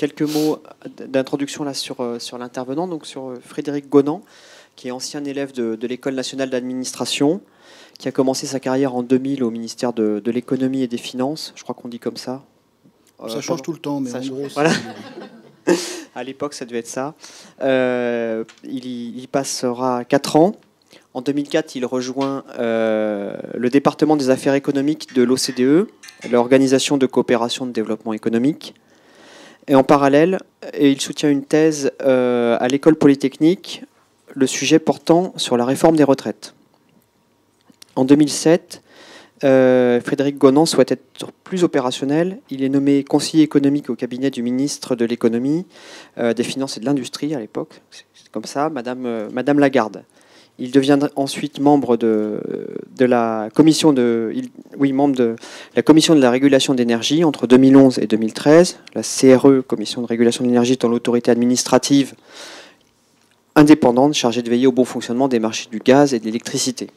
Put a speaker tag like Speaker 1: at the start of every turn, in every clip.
Speaker 1: quelques mots d'introduction là sur l'intervenant, donc sur Frédéric Gonan, qui est ancien élève de l'École nationale d'administration, qui a commencé sa carrière en 2000 au ministère de l'économie et des finances. Je crois qu'on dit comme ça.
Speaker 2: Ça change tout le temps, mais en gros...
Speaker 1: Voilà. À l'époque, ça devait être ça. Il y passera 4 ans. En 2004, il rejoint le département des affaires économiques de l'OCDE, l'Organisation de coopération de développement économique. Et en parallèle, il soutient une thèse à l'École polytechnique, le sujet portant sur la réforme des retraites. En 2007, Frédéric Gonan souhaite être plus opérationnel. Il est nommé conseiller économique au cabinet du ministre de l'économie, des finances et de l'industrie à l'époque. C'est comme ça, Madame Lagarde. Il devient ensuite membre de la commission membre de la commission de la régulation d'énergie entre 2011 et 2013. La CRE, commission de régulation de l'énergie, étant l'autorité administrative indépendante chargée de veiller au bon fonctionnement des marchés du gaz et de l'électricité.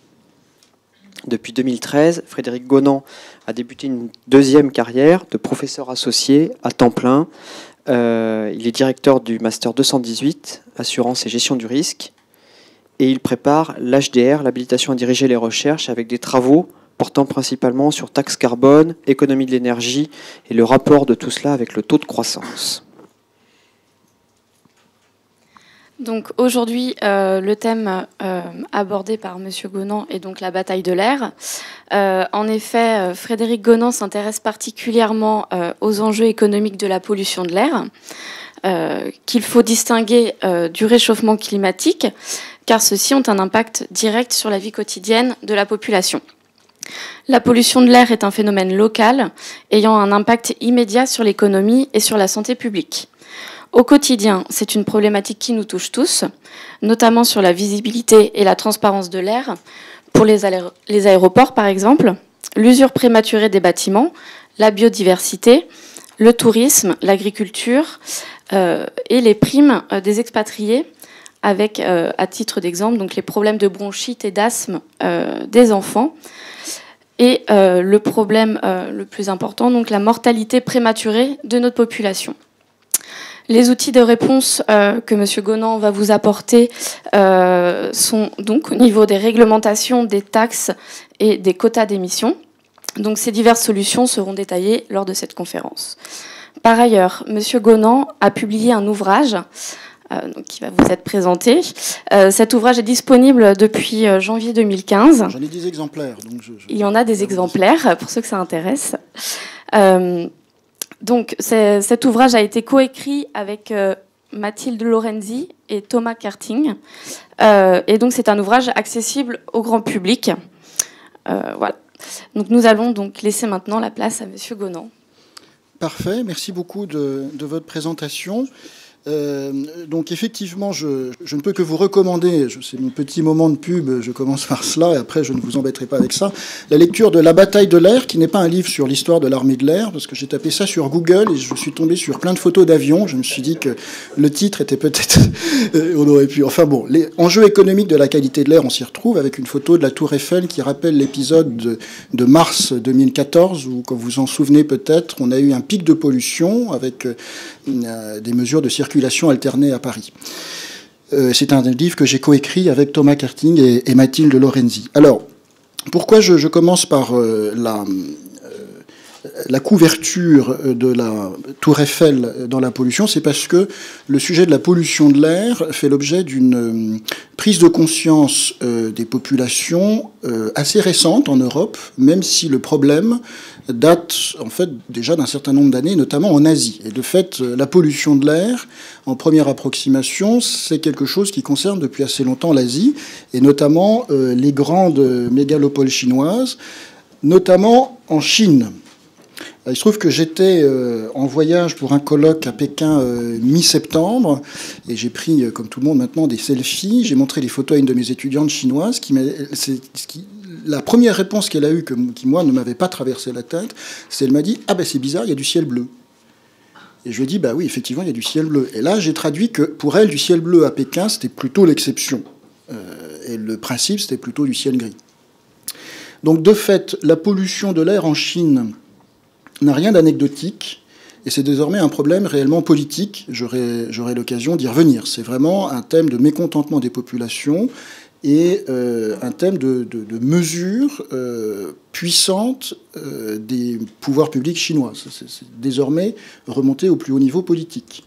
Speaker 1: Depuis 2013, Frédéric Gonan a débuté une deuxième carrière de professeur associé à temps plein. Il est directeur du Master 218, Assurance et gestion du risque. Et il prépare l'HDR, l'habilitation à diriger les recherches, avec des travaux portant principalement sur taxe carbone, économie de l'énergie et le rapport de tout cela avec le taux de croissance.
Speaker 3: Donc aujourd'hui, le thème abordé par M. Gonan est donc la bataille de l'air. En effet, Frédéric Gonan s'intéresse particulièrement aux enjeux économiques de la pollution de l'air, qu'il faut distinguer du réchauffement climatique, car ceux-ci ont un impact direct sur la vie quotidienne de la population. La pollution de l'air est un phénomène local ayant un impact immédiat sur l'économie et sur la santé publique. Au quotidien, c'est une problématique qui nous touche tous, notamment sur la visibilité et la transparence de l'air, pour les aéroports par exemple, l'usure prématurée des bâtiments, la biodiversité, le tourisme, l'agriculture et les primes des expatriés, avec, à titre d'exemple, donc les problèmes de bronchite et d'asthme des enfants. Et le problème le plus important, donc la mortalité prématurée de notre population. Les outils de réponse que M. Gonan va vous apporter sont donc au niveau des réglementations, des taxes et des quotas d'émissions. Donc ces diverses solutions seront détaillées lors de cette conférence. Par ailleurs, M. Gonan a publié un ouvrage qui va vous être présenté. Cet ouvrage est disponible depuis janvier 2015.
Speaker 2: J'en ai 10 exemplaires. Donc
Speaker 3: Il y en a des exemplaires, pour ceux que ça intéresse. Donc, cet ouvrage a été coécrit avec Mathilde Lorenzi et Thomas Karting. Et donc, c'est un ouvrage accessible au grand public. Voilà. Donc, nous allons donc laisser maintenant la place à M. Gonan.
Speaker 2: Parfait. Merci beaucoup de votre présentation. Donc effectivement, je ne peux que vous recommander, c'est mon petit moment de pub, je commence par cela, et après je ne vous embêterai pas avec ça, la lecture de La bataille de l'air, qui n'est pas un livre sur l'histoire de l'armée de l'air, parce que j'ai tapé ça sur Google, et je suis tombé sur plein de photos d'avions, je me suis dit que le titre était peut-être... on aurait pu... Enfin bon, les enjeux économiques de la qualité de l'air, on s'y retrouve, avec une photo de la Tour Eiffel qui rappelle l'épisode de mars 2014, où, comme vous vous en souvenez peut-être, on a eu un pic de pollution, avec des mesures de circulation alternée à Paris. C'est un livre que j'ai coécrit avec Thomas Karting et Mathilde Lorenzi. Alors, pourquoi je commence par la couverture de la Tour Eiffel dans la pollution? C'est parce que le sujet de la pollution de l'air fait l'objet d'une prise de conscience des populations assez récente en Europe, même si le problème date en fait déjà d'un certain nombre d'années, notamment en Asie. Et de fait, la pollution de l'air, en première approximation, c'est quelque chose qui concerne depuis assez longtemps l'Asie, et notamment les grandes mégalopoles chinoises, notamment en Chine. Il se trouve que j'étais en voyage pour un colloque à Pékin mi-septembre, et j'ai pris, comme tout le monde maintenant, des selfies. J'ai montré les photos à une de mes étudiantes chinoises. La première réponse qu'elle a eue, qui moi ne m'avait pas traversé la tête, c'est elle m'a dit « Ah ben c'est bizarre, il y a du ciel bleu ». Et je lui ai dit « Bah oui, effectivement, il y a du ciel bleu ». Et là, j'ai traduit que pour elle, du ciel bleu à Pékin, c'était plutôt l'exception. Et le principe, c'était plutôt du ciel gris. Donc de fait, la pollution de l'air en Chine n'a rien d'anecdotique. Et c'est désormais un problème réellement politique. J'aurai l'occasion d'y revenir. C'est vraiment un thème de mécontentement des populations et un thème de mesures puissantes des pouvoirs publics chinois. C'est désormais remonté au plus haut niveau politique.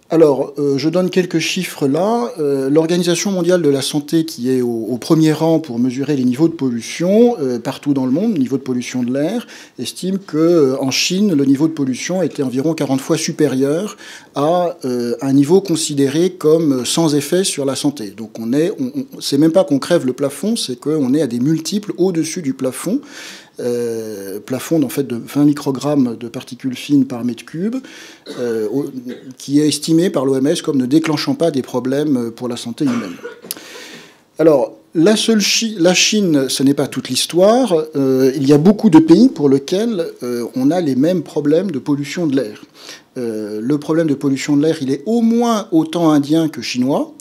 Speaker 2: Alors, je donne quelques chiffres là. L'Organisation mondiale de la santé, qui est au premier rang pour mesurer les niveaux de pollution partout dans le monde, le niveau de pollution de l'air, estime qu'en Chine, le niveau de pollution était environ 40 fois supérieur à un niveau considéré comme sans effet sur la santé. Donc, c'est même pas qu'on crève le plafond, c'est qu'on est à des multiples au-dessus du plafond. Plafond en fait de 20 microgrammes de particules fines par mètre cube, qui est estimé par l'OMS comme ne déclenchant pas des problèmes pour la santé humaine. Alors, la Chine, ce n'est pas toute l'histoire. Il y a beaucoup de pays pour lesquels on a les mêmes problèmes de pollution de l'air. Le problème de pollution de l'air, il est au moins autant indien que chinois.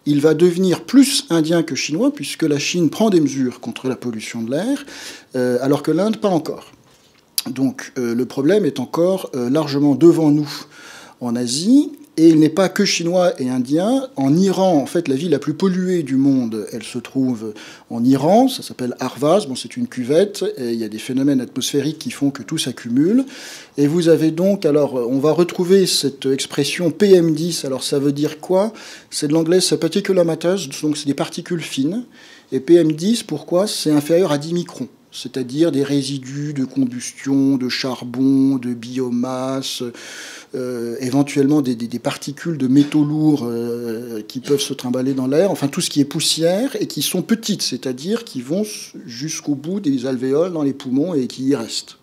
Speaker 2: Il va devenir plus indien que chinois, puisque la Chine prend des mesures contre la pollution de l'air, alors que l'Inde, pas encore. Donc le problème est encore largement devant nous en Asie, et il n'est pas que chinois et indien. En Iran, en fait, la ville la plus polluée du monde, elle se trouve en Iran, ça s'appelle Arvaz, bon, c'est une cuvette, et il y a des phénomènes atmosphériques qui font que tout s'accumule. Et vous avez donc, alors, on va retrouver cette expression PM10, alors ça veut dire quoi? C'est de l'anglais, c'est particulate matter, donc c'est des particules fines. Et PM10, pourquoi? C'est inférieur à 10 microns, c'est-à-dire des résidus de combustion, de charbon, de biomasse, éventuellement des particules de métaux lourds qui peuvent se trimballer dans l'air, enfin tout ce qui est poussière et qui sont petites, c'est-à-dire qui vont jusqu'au bout des alvéoles dans les poumons et qui y restent.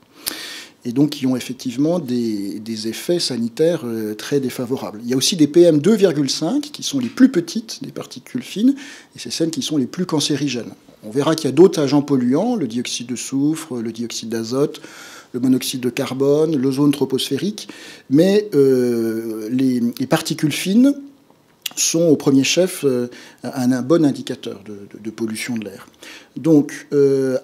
Speaker 2: Et donc qui ont effectivement des effets sanitaires très défavorables. Il y a aussi des PM2,5 qui sont les plus petites des particules fines, et c'est celles qui sont les plus cancérigènes. On verra qu'il y a d'autres agents polluants, le dioxyde de soufre, le dioxyde d'azote, le monoxyde de carbone, l'ozone troposphérique, mais les particules fines sont au premier chef un bon indicateur de pollution de l'air. Donc,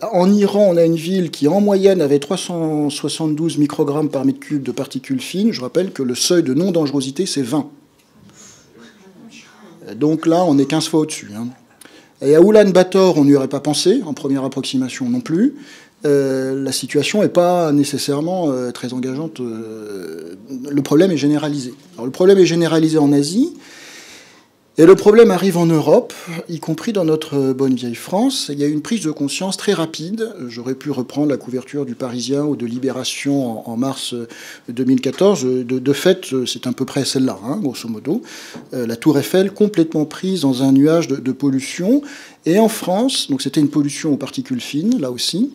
Speaker 2: en Iran, on a une ville qui, en moyenne, avait 372 microgrammes par mètre cube de particules fines. Je rappelle que le seuil de non-dangerosité, c'est 20. Donc là, on est 15 fois au-dessus. Hein. Et à Oulan-Bator, on n'y aurait pas pensé, en première approximation non plus. La situation n'est pas nécessairement très engageante. Le problème est généralisé. Alors, le problème est généralisé en Asie, et le problème arrive en Europe, y compris dans notre bonne vieille France. Il y a eu une prise de conscience très rapide. J'aurais pu reprendre la couverture du Parisien ou de Libération en mars 2014. De fait, c'est à peu près celle-là, hein, grosso modo. La Tour Eiffel complètement prise dans un nuage de pollution. Et en France, donc c'était une pollution aux particules fines, là aussi.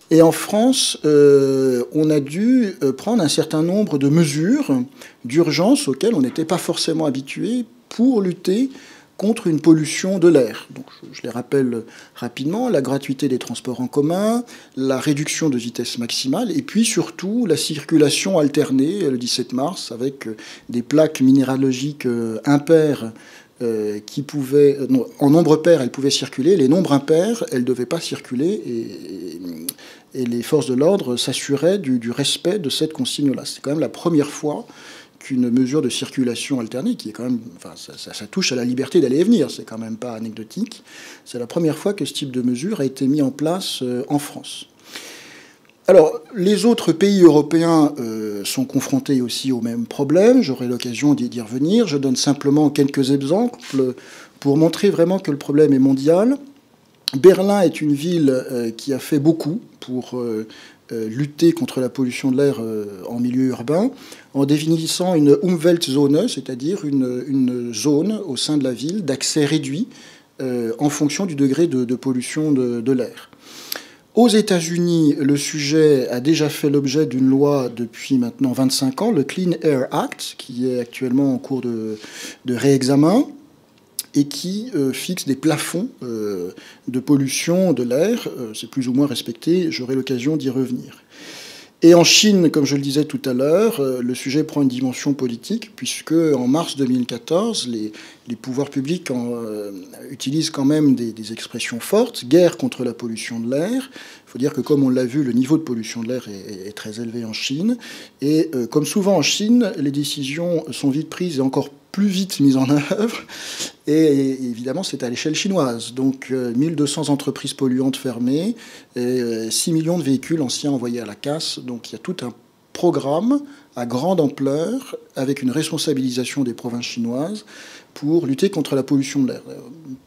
Speaker 2: Et en France, on a dû prendre un certain nombre de mesures d'urgence auxquelles on n'était pas forcément habitué pour lutter contre une pollution de l'air. Donc, je les rappelle rapidement, la gratuité des transports en commun, la réduction de vitesse maximale, et puis surtout la circulation alternée le 17 mars avec des plaques minéralogiques impaires qui pouvaient, en nombre pair, elles pouvaient circuler, les nombres impairs, elles ne devaient pas circuler, et les forces de l'ordre s'assuraient du respect de cette consigne-là. C'est quand même la première fois qu'une mesure de circulation alternée, qui est quand même, enfin, ça touche à la liberté d'aller et venir, c'est quand même pas anecdotique, c'est la première fois que ce type de mesure a été mis en place en France. Alors, les autres pays européens sont confrontés aussi au même problème. J'aurai l'occasion d'y revenir. Je donne simplement quelques exemples pour montrer vraiment que le problème est mondial. Berlin est une ville qui a fait beaucoup pour lutter contre la pollution de l'air en milieu urbain, en définissant une Umweltzone, c'est-à-dire une zone au sein de la ville d'accès réduit en fonction du degré de pollution de l'air. Aux États-Unis, le sujet a déjà fait l'objet d'une loi depuis maintenant 25 ans, le Clean Air Act, qui est actuellement en cours de réexamen et qui fixe des plafonds de pollution de l'air. C'est plus ou moins respecté, j'aurai l'occasion d'y revenir. Et en Chine, comme je le disais tout à l'heure, le sujet prend une dimension politique, puisque en mars 2014, les pouvoirs publics utilisent quand même des expressions fortes, guerre contre la pollution de l'air, Il faut dire que, comme on l'a vu, le niveau de pollution de l'air est très élevé en Chine. Et comme souvent en Chine, les décisions sont vite prises et encore plus vite mises en œuvre. Et évidemment, c'est à l'échelle chinoise. Donc 1200 entreprises polluantes fermées, et 6 millions de véhicules anciens envoyés à la casse. Donc il y a tout un programme à grande ampleur, avec une responsabilisation des provinces chinoises, pour lutter contre la pollution de l'air.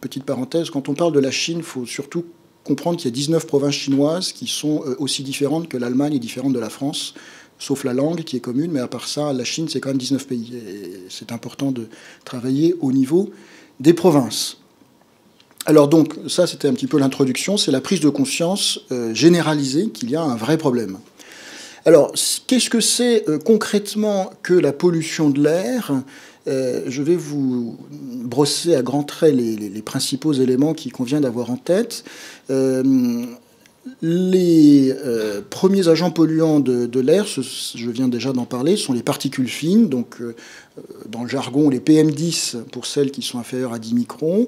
Speaker 2: Petite parenthèse, quand on parle de la Chine, il faut surtout comprendre qu'il y a 19 provinces chinoises qui sont aussi différentes que l'Allemagne est différente de la France, sauf la langue qui est commune, mais à part ça, la Chine, c'est quand même 19 pays. Et c'est important de travailler au niveau des provinces. Alors donc, ça c'était un petit peu l'introduction, c'est la prise de conscience généralisée qu'il y a un vrai problème. Alors, qu'est-ce que c'est concrètement que la pollution de l'air ? Je vais vous brosser à grands traits les principaux éléments qu'il convient d'avoir en tête. Les premiers agents polluants de l'air, je viens déjà d'en parler, sont les particules fines, donc dans le jargon les PM10 pour celles qui sont inférieures à 10 microns,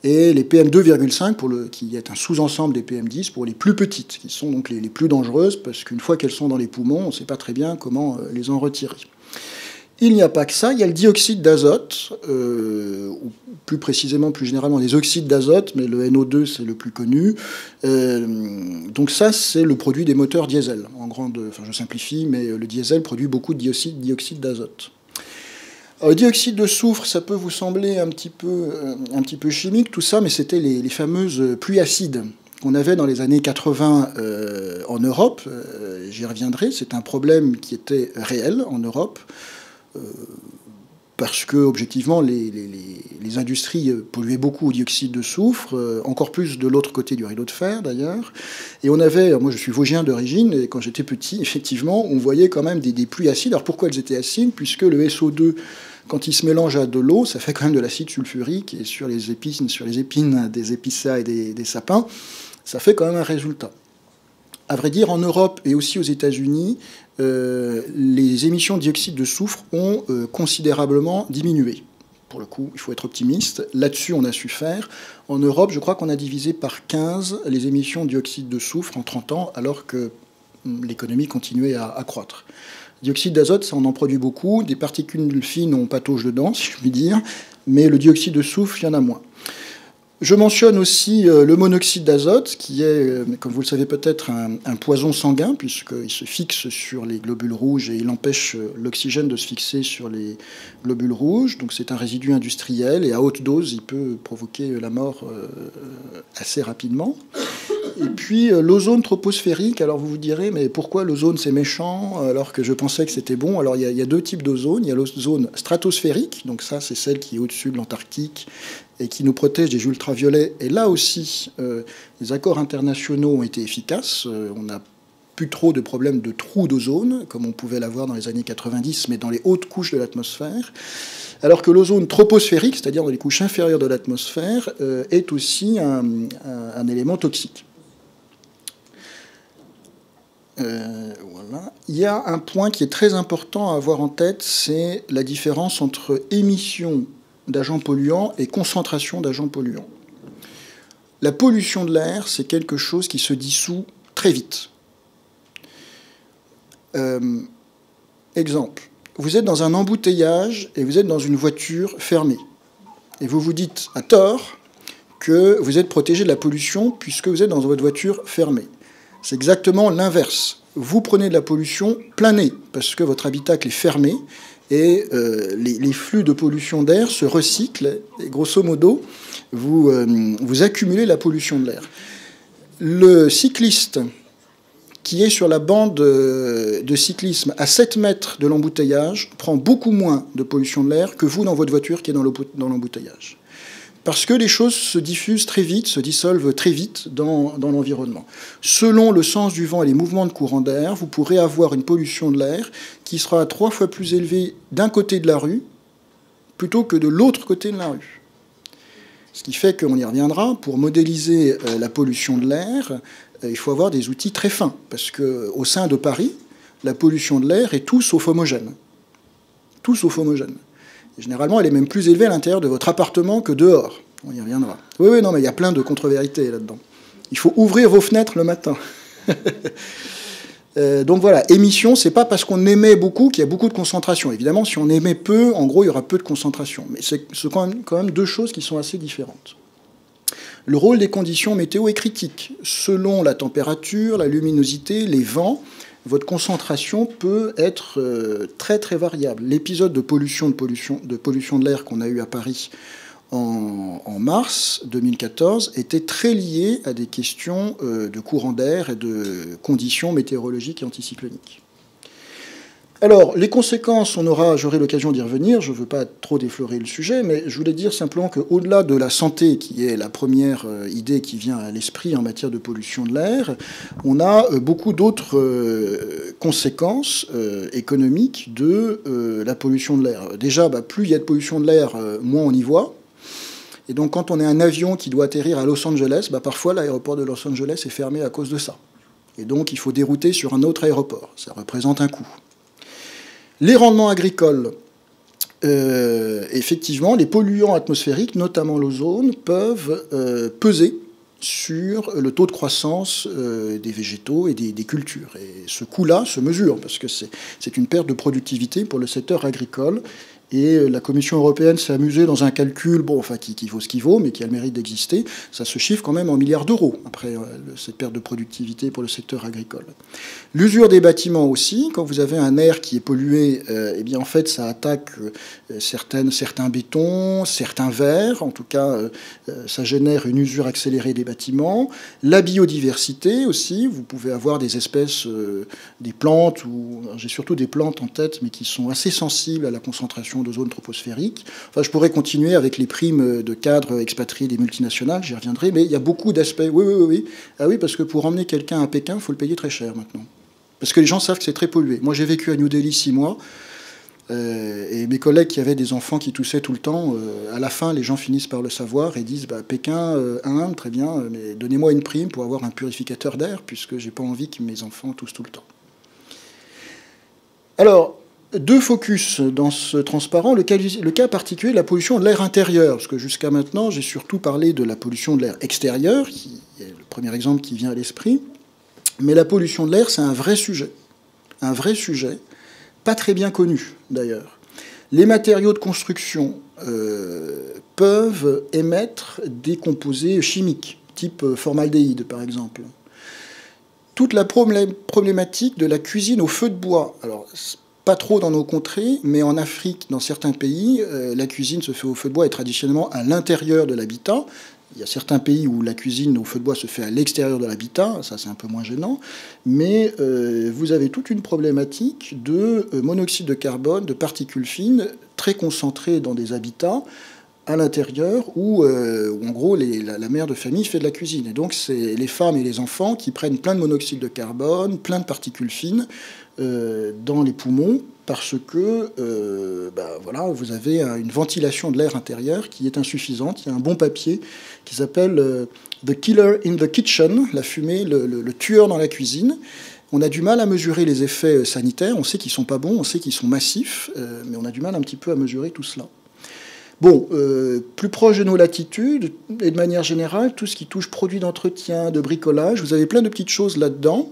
Speaker 2: et les PM2,5 qui est un sous-ensemble des PM10 pour les plus petites, qui sont donc les plus dangereuses, parce qu'une fois qu'elles sont dans les poumons, on ne sait pas très bien comment les en retirer. Il n'y a pas que ça, il y a le dioxyde d'azote, ou plus précisément, plus généralement, les oxydes d'azote, mais le NO2, c'est le plus connu. Donc ça, c'est le produit des moteurs diesel. Je simplifie, mais le diesel produit beaucoup de dioxyde d'azote. Le dioxyde de soufre, ça peut vous sembler un petit peu chimique, tout ça, mais c'était les fameuses pluies acides qu'on avait dans les années 80 en Europe. J'y reviendrai, c'est un problème qui était réel en Europe. Parce que, objectivement, les industries polluaient beaucoup au dioxyde de soufre, encore plus de l'autre côté du rideau de fer, d'ailleurs. Et on avait, moi je suis vosgien d'origine, et quand j'étais petit, effectivement, on voyait quand même des pluies acides. Alors pourquoi elles étaient acides ? Puisque le SO2, quand il se mélange à de l'eau, ça fait quand même de l'acide sulfurique, et sur les épines des épicéas et des sapins, ça fait quand même un résultat. À vrai dire, en Europe et aussi aux États-Unis, les émissions de dioxyde de soufre ont considérablement diminué. Pour le coup, il faut être optimiste. Là-dessus, on a su faire. En Europe, je crois qu'on a divisé par 15 les émissions de dioxyde de soufre en 30 ans, alors que l'économie continuait à croître. Dioxyde d'azote, ça on en produit beaucoup. Des particules fines, on patauge dedans, si je puis dire. Mais le dioxyde de soufre, il y en a moins. Je mentionne aussi le monoxyde d'azote, qui est, comme vous le savez peut-être, un poison sanguin, puisqu'il se fixe sur les globules rouges et il empêche l'oxygène de se fixer sur les globules rouges. Donc c'est un résidu industriel et à haute dose, il peut provoquer la mort assez rapidement. Et puis l'ozone troposphérique, alors vous vous direz, mais pourquoi l'ozone c'est méchant alors que je pensais que c'était bon ? Alors il y a deux types d'ozone. Il y a l'ozone stratosphérique, donc ça c'est celle qui est au-dessus de l'Antarctique et qui nous protège des ultraviolets. Et là aussi, les accords internationaux ont été efficaces. On n'a plus trop de problèmes de trous d'ozone, comme on pouvait l'avoir dans les années 90, mais dans les hautes couches de l'atmosphère. Alors que l'ozone troposphérique, c'est-à-dire dans les couches inférieures de l'atmosphère, est aussi un élément toxique. Voilà. Il y a un point qui est très important à avoir en tête, c'est la différence entre émission d'agents polluants et concentration d'agents polluants. La pollution de l'air, c'est quelque chose qui se dissout très vite. Exemple, vous êtes dans un embouteillage et vous êtes dans une voiture fermée. Et vous vous dites à tort que vous êtes protégé de la pollution puisque vous êtes dans votre voiture fermée. C'est exactement l'inverse. Vous prenez de la pollution plein nez parce que votre habitacle est fermé et les flux de pollution d'air se recyclent et grosso modo, vous accumulez la pollution de l'air. Le cycliste qui est sur la bande de cyclisme à 7 mètres de l'embouteillage prend beaucoup moins de pollution de l'air que vous dans votre voiture qui est dans l'embouteillage. Parce que les choses se diffusent très vite, se dissolvent très vite dans l'environnement. Selon le sens du vent et les mouvements de courant d'air, vous pourrez avoir une pollution de l'air qui sera 3 fois plus élevée d'un côté de la rue plutôt que de l'autre côté de la rue. Ce qui fait qu'on y reviendra, pour modéliser la pollution de l'air, il faut avoir des outils très fins. Parce qu'au sein de Paris, la pollution de l'air est tout sauf homogène. Tout sauf homogène. Et généralement, elle est même plus élevée à l'intérieur de votre appartement que dehors. On y reviendra. Oui, non, mais il y a plein de contre-vérités là-dedans. Il faut ouvrir vos fenêtres le matin. Donc voilà, émission, c'est pas parce qu'on émet beaucoup qu'il y a beaucoup de concentration. Évidemment, si on émet peu, en gros, il y aura peu de concentration. Mais c'est quand même deux choses qui sont assez différentes. Le rôle des conditions météo est critique. Selon la température, la luminosité, les vents, votre concentration peut être très très variable. L'épisode de pollution de l'air qu'on a eu à Paris en mars 2014 était très lié à des questions de courant d'air et de conditions météorologiques et anticycloniques. Alors, les conséquences, j'aurai l'occasion d'y revenir, je ne veux pas trop déflorer le sujet, mais je voulais dire simplement qu'au-delà de la santé, qui est la première idée qui vient à l'esprit en matière de pollution de l'air, on a beaucoup d'autres conséquences économiques de la pollution de l'air. Déjà, plus il y a de pollution de l'air, moins on y voit. Et donc, quand on est un avion qui doit atterrir à Los Angeles, parfois l'aéroport de Los Angeles est fermé à cause de ça. Et donc, il faut dérouter sur un autre aéroport. Ça représente un coût. Les rendements agricoles, effectivement, les polluants atmosphériques, notamment l'ozone, peuvent peser sur le taux de croissance des végétaux et des cultures. Et ce coût-là se mesure, parce que c'est une perte de productivité pour le secteur agricole. Et la Commission européenne s'est amusée dans un calcul, qui vaut ce qu'il vaut, mais qui a le mérite d'exister. Ça se chiffre quand même en milliards d'euros, après cette perte de productivité pour le secteur agricole. L'usure des bâtiments aussi, quand vous avez un air qui est pollué, en fait, ça attaque certains bétons, certains verres. En tout cas, ça génère une usure accélérée des bâtiments. La biodiversité aussi, vous pouvez avoir des espèces, des plantes, j'ai surtout des plantes en tête, mais qui sont assez sensibles à la concentration d'ozone troposphérique. Enfin, je pourrais continuer avec les primes de cadres expatriés des multinationales, j'y reviendrai, mais il y a beaucoup d'aspects. Oui. Ah oui, parce que pour emmener quelqu'un à Pékin, il faut le payer très cher maintenant. Parce que les gens savent que c'est très pollué. Moi, j'ai vécu à New Delhi 6 mois, et mes collègues qui avaient des enfants qui toussaient tout le temps, à la fin, les gens finissent par le savoir et disent Pékin, Inde, très bien, mais donnez-moi une prime pour avoir un purificateur d'air, puisque j'ai pas envie que mes enfants toussent tout le temps. Alors, deux focus dans ce transparent. Le cas particulier de la pollution de l'air intérieur, parce que jusqu'à maintenant, j'ai surtout parlé de la pollution de l'air extérieur, qui est le premier exemple qui vient à l'esprit. Mais la pollution de l'air, c'est un vrai sujet, pas très bien connu d'ailleurs. Les matériaux de construction peuvent émettre des composés chimiques, type formaldéhyde par exemple. Toute la problématique de la cuisine au feu de bois. Alors, pas trop dans nos contrées, mais en Afrique, dans certains pays, la cuisine se fait au feu de bois et traditionnellement à l'intérieur de l'habitat. Il y a certains pays où la cuisine au feu de bois se fait à l'extérieur de l'habitat, ça c'est un peu moins gênant, mais vous avez toute une problématique de monoxyde de carbone, de particules fines, très concentrées dans des habitats, à l'intérieur, où en gros la mère de famille fait de la cuisine. Et donc c'est les femmes et les enfants qui prennent plein de monoxyde de carbone, plein de particules fines dans les poumons, parce que vous avez une ventilation de l'air intérieur qui est insuffisante. Il y a un bon papier qui s'appelle The Killer in the Kitchen, la fumée, le tueur dans la cuisine. On a du mal à mesurer les effets sanitaires, on sait qu'ils ne sont pas bons, on sait qu'ils sont massifs, mais on a du mal un petit peu à mesurer tout cela. Bon, plus proche de nos latitudes, et de manière générale, tout ce qui touche produits d'entretien, de bricolage, vous avez plein de petites choses là-dedans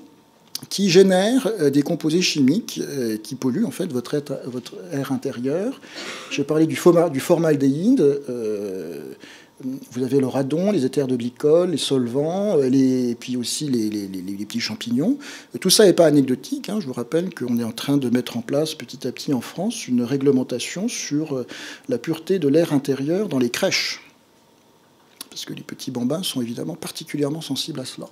Speaker 2: qui génèrent des composés chimiques qui polluent en fait votre air intérieur. J'ai parlé du formaldéhyde, vous avez le radon, les éthers de glycol, les solvants, puis aussi les petits champignons. Tout ça n'est pas anecdotique. Je vous rappelle qu'on est en train de mettre en place petit à petit en France une réglementation sur la pureté de l'air intérieur dans les crèches. Parce que les petits bambins sont évidemment particulièrement sensibles à cela.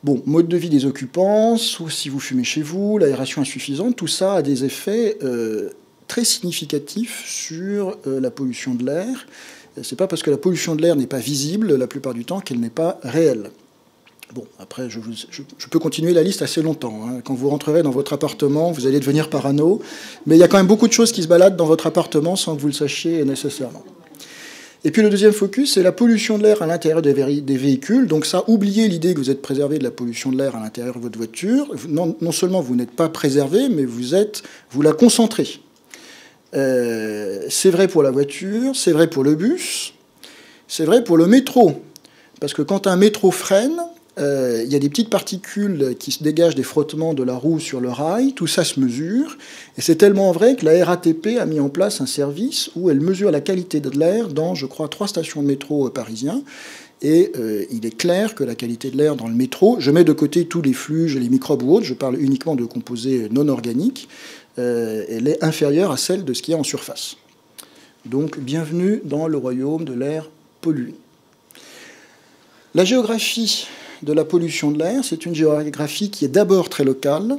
Speaker 2: Bon, mode de vie des occupants, si vous fumez chez vous, l'aération insuffisante, tout ça a des effets très significatifs sur la pollution de l'air. C'est pas parce que la pollution de l'air n'est pas visible la plupart du temps qu'elle n'est pas réelle. Bon, après, je peux continuer la liste assez longtemps. Quand vous rentrerez dans votre appartement, vous allez devenir parano. Mais il y a quand même beaucoup de choses qui se baladent dans votre appartement sans que vous le sachiez nécessairement. Et puis le deuxième focus, c'est la pollution de l'air à l'intérieur des véhicules. Donc ça, oubliez l'idée que vous êtes préservé de la pollution de l'air à l'intérieur de votre voiture. Non seulement vous n'êtes pas préservé, mais vous la concentrez. C'est vrai pour la voiture, c'est vrai pour le bus, c'est vrai pour le métro. Parce que quand un métro freine, il y a des petites particules qui se dégagent des frottements de la roue sur le rail. Tout ça se mesure. Et c'est tellement vrai que la RATP a mis en place un service où elle mesure la qualité de l'air dans, je crois, 3 stations de métro parisiens. Et il est clair que la qualité de l'air dans le métro, je mets de côté tous les flux, les microbes ou autres, je parle uniquement de composés non organiques, elle est inférieure à celle de ce qu'il y a en surface. Donc, bienvenue dans le royaume de l'air pollué. La géographie de la pollution de l'air, c'est une géographie qui est d'abord très locale,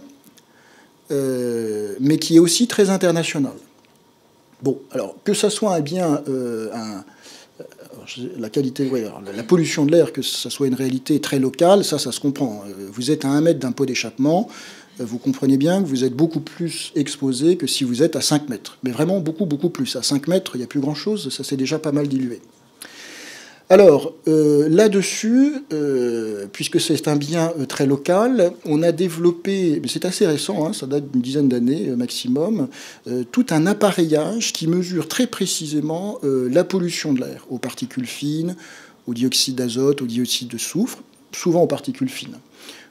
Speaker 2: mais qui est aussi très internationale. Bon, alors, que ça soit un bien... la qualité, ouais, alors, la pollution de l'air, que ça soit une réalité très locale, ça se comprend. Vous êtes à 1 mètre d'un pot d'échappement, vous comprenez bien que vous êtes beaucoup plus exposé que si vous êtes à 5 mètres. Mais vraiment beaucoup, beaucoup plus. À 5 mètres, il n'y a plus grand-chose, ça s'est déjà pas mal dilué. Alors, là-dessus, puisque c'est un bien très local, on a développé, mais c'est assez récent, hein, ça date d'une dizaine d'années maximum, tout un appareillage qui mesure très précisément la pollution de l'air, aux particules fines, au dioxyde d'azote, au dioxyde de soufre, souvent aux particules fines.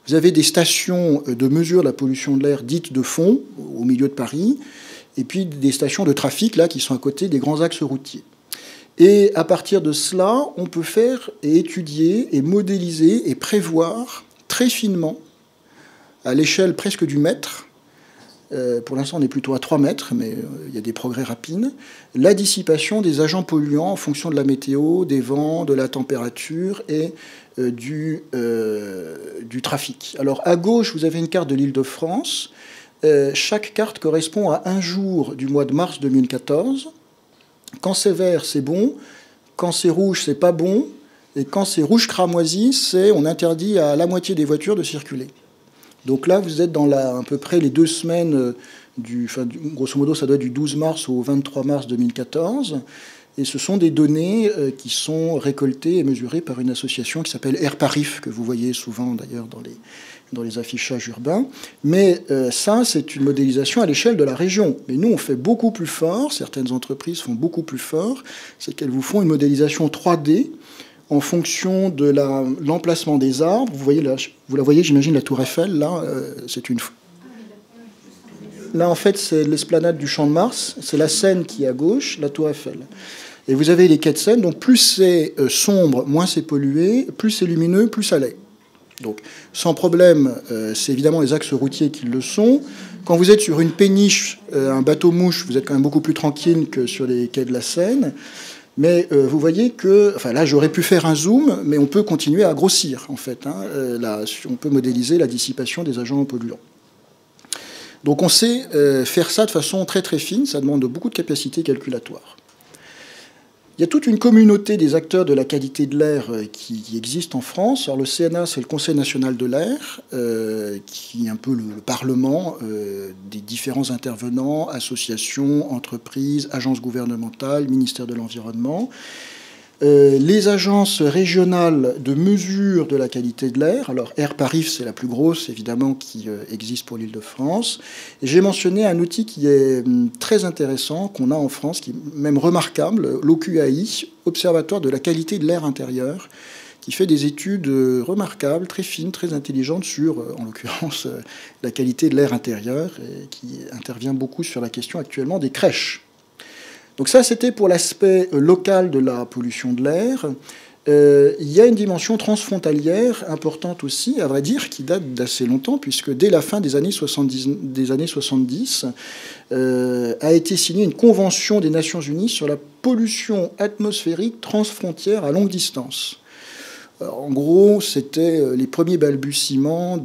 Speaker 2: Vous avez des stations de mesure de la pollution de l'air dites de fond, au milieu de Paris, et puis des stations de trafic, là, qui sont à côté des grands axes routiers. Et à partir de cela, on peut faire et étudier et modéliser et prévoir très finement, à l'échelle presque du mètre, pour l'instant on est plutôt à 3 mètres, mais il y a des progrès rapides, la dissipation des agents polluants en fonction de la météo, des vents, de la température et du trafic. Alors à gauche, vous avez une carte de l'Île-de-France. Chaque carte correspond à un jour du mois de mars 2014. Quand c'est vert, c'est bon. Quand c'est rouge, c'est pas bon. Et quand c'est rouge cramoisi, on interdit à la moitié des voitures de circuler. Donc là, vous êtes dans à peu près les 2 semaines, grosso modo, ça doit être du 12 mars au 23 mars 2014. Et ce sont des données qui sont récoltées et mesurées par une association qui s'appelle AirParif, que vous voyez souvent d'ailleurs dans les affichages urbains. Mais ça, c'est une modélisation à l'échelle de la région. Mais nous, on fait beaucoup plus fort, certaines entreprises font beaucoup plus fort, c'est qu'elles vous font une modélisation 3D en fonction de l'emplacement des arbres. Vous la voyez, j'imagine, la tour Eiffel, là, c'est une... Là, en fait, c'est l'esplanade du Champ de Mars, c'est la Seine qui est à gauche, la tour Eiffel. Et vous avez les quais de Seine, donc plus c'est sombre, moins c'est pollué, plus c'est lumineux, plus ça l'est. Donc, sans problème, c'est évidemment les axes routiers qui le sont. Quand vous êtes sur une péniche, un bateau-mouche, vous êtes quand même beaucoup plus tranquille que sur les quais de la Seine. Mais vous voyez que... Enfin, là, j'aurais pu faire un zoom, mais on peut continuer à grossir, en fait. Hein. On peut modéliser la dissipation des agents polluants. Donc, on sait faire ça de façon très, très fine. Ça demande beaucoup de capacités calculatoires. Il y a toute une communauté des acteurs de la qualité de l'air qui existe en France. Alors le CNA, c'est le Conseil national de l'air, qui est un peu le parlement des différents intervenants, associations, entreprises, agences gouvernementales, ministère de l'Environnement. Les agences régionales de mesure de la qualité de l'air, alors AirParif, c'est la plus grosse, évidemment, qui existe pour l'Île-de-France. Et j'ai mentionné un outil qui est très intéressant, qu'on a en France, qui est même remarquable, l'OQAI, Observatoire de la qualité de l'air intérieur, qui fait des études remarquables, très fines, très intelligentes sur, en l'occurrence, la qualité de l'air intérieur, et qui intervient beaucoup sur la question actuellement des crèches. Donc ça, c'était pour l'aspect local de la pollution de l'air. Il y a une dimension transfrontalière importante aussi, à vrai dire, qui date d'assez longtemps, puisque dès la fin des années 70 a été signée une convention des Nations Unies sur la pollution atmosphérique transfrontière à longue distance. Alors, en gros, c'était les premiers balbutiements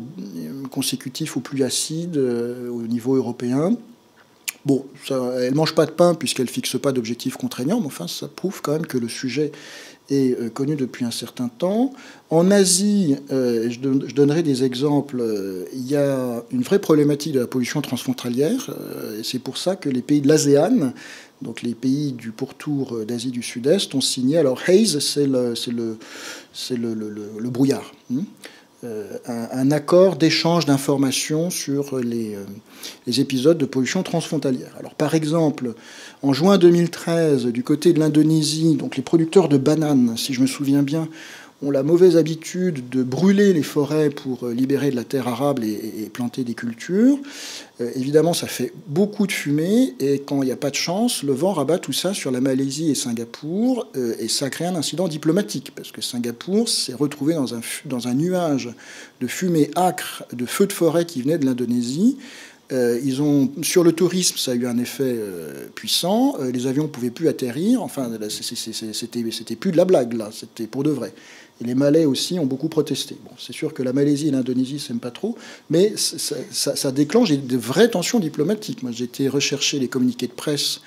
Speaker 2: consécutifs aux pluies acides au niveau européen. Bon, elle ne mange pas de pain puisqu'elle ne fixe pas d'objectifs contraignants, mais enfin, ça prouve quand même que le sujet est connu depuis un certain temps. En Asie, je donnerai des exemples, il y a une vraie problématique de la pollution transfrontalière, et c'est pour ça que les pays de l'ASEAN, donc les pays du pourtour d'Asie du Sud-Est, ont signé. Alors, haze, c'est le brouillard. Un accord d'échange d'informations sur les épisodes de pollution transfrontalière. Alors, par exemple, en juin 2013, du côté de l'Indonésie, donc les producteurs de bananes, si je me souviens bien, ont la mauvaise habitude de brûler les forêts pour libérer de la terre arable et planter des cultures. Évidemment, ça fait beaucoup de fumée, et quand il n'y a pas de chance, le vent rabat tout ça sur la Malaisie et Singapour, et ça crée un incident diplomatique, parce que Singapour s'est retrouvé dans un nuage de fumée âcre, de feux de forêt qui venaient de l'Indonésie. Sur le tourisme, ça a eu un effet puissant. Les avions ne pouvaient plus atterrir. Enfin, c'était plus de la blague, là. C'était pour de vrai. Et les Malais aussi ont beaucoup protesté. Bon, c'est sûr que la Malaisie et l'Indonésie ne s'aiment pas trop, mais ça déclenche de vraies tensions diplomatiques. Moi, j'ai été rechercher les communiqués de presse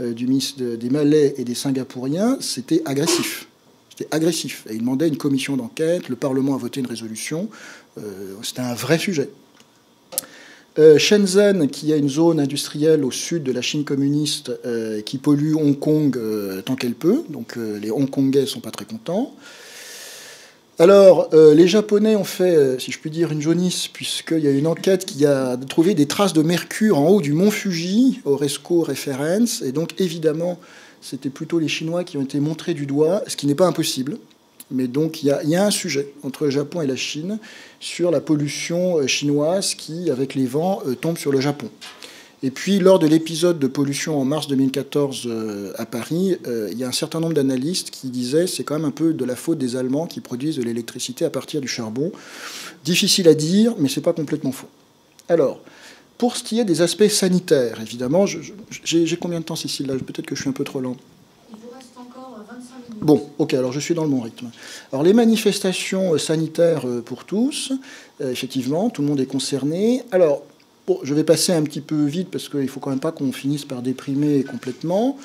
Speaker 2: des Malais et des Singapouriens. C'était agressif. C'était agressif. Et ils demandaient une commission d'enquête. Le Parlement a voté une résolution. C'était un vrai sujet. Shenzhen, qui a une zone industrielle au sud de la Chine communiste qui pollue Hong Kong tant qu'elle peut. Donc les Hongkongais ne sont pas très contents. Alors, les Japonais ont fait, si je puis dire, une jaunisse, puisqu'il y a une enquête qui a trouvé des traces de mercure en haut du mont Fuji, au Resco Reference, et donc évidemment, c'était plutôt les Chinois qui ont été montrés du doigt, ce qui n'est pas impossible. Mais donc, il y a un sujet entre le Japon et la Chine sur la pollution chinoise qui, avec les vents, tombe sur le Japon. Et puis, lors de l'épisode de pollution en mars 2014 à Paris, il y a un certain nombre d'analystes qui disaient que c'est quand même un peu de la faute des Allemands qui produisent de l'électricité à partir du charbon. Difficile à dire, mais ce n'est pas complètement faux. Alors, pour ce qui est des aspects sanitaires, évidemment, j'ai combien de temps, Cécile, là? Peut-être que je suis un peu trop lent.
Speaker 3: Il vous reste encore 25 minutes.
Speaker 2: Bon, ok, alors je suis dans le bon rythme. Alors, les manifestations sanitaires pour tous, effectivement, tout le monde est concerné. Alors, bon, je vais passer un petit peu vite parce qu'il ne faut quand même pas qu'on finisse par déprimer complètement.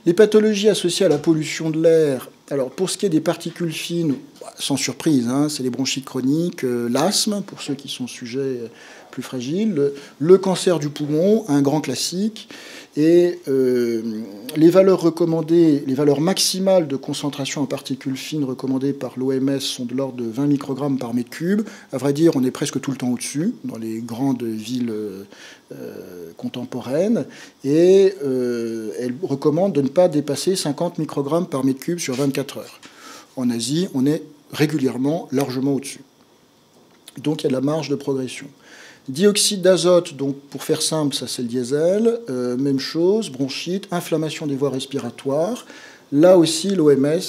Speaker 2: Les pathologies associées à la pollution de l'air. Alors, pour ce qui est des particules fines, sans surprise, hein, c'est les bronchites chroniques, l'asthme, pour ceux qui sont sujets plus fragiles, le cancer du poumon, un grand classique, et les valeurs recommandées, les valeurs maximales de concentration en particules fines recommandées par l'OMS sont de l'ordre de 20 microgrammes par mètre cube. À vrai dire, on est presque tout le temps au-dessus, dans les grandes villes contemporaines, et elle recommande de ne pas dépasser 50 microgrammes par mètre cube sur 24 heures. En Asie, on est régulièrement largement au-dessus. Donc il y a de la marge de progression. Dioxyde d'azote, donc pour faire simple, ça c'est le diesel, même chose, bronchite, inflammation des voies respiratoires. Là aussi, l'OMS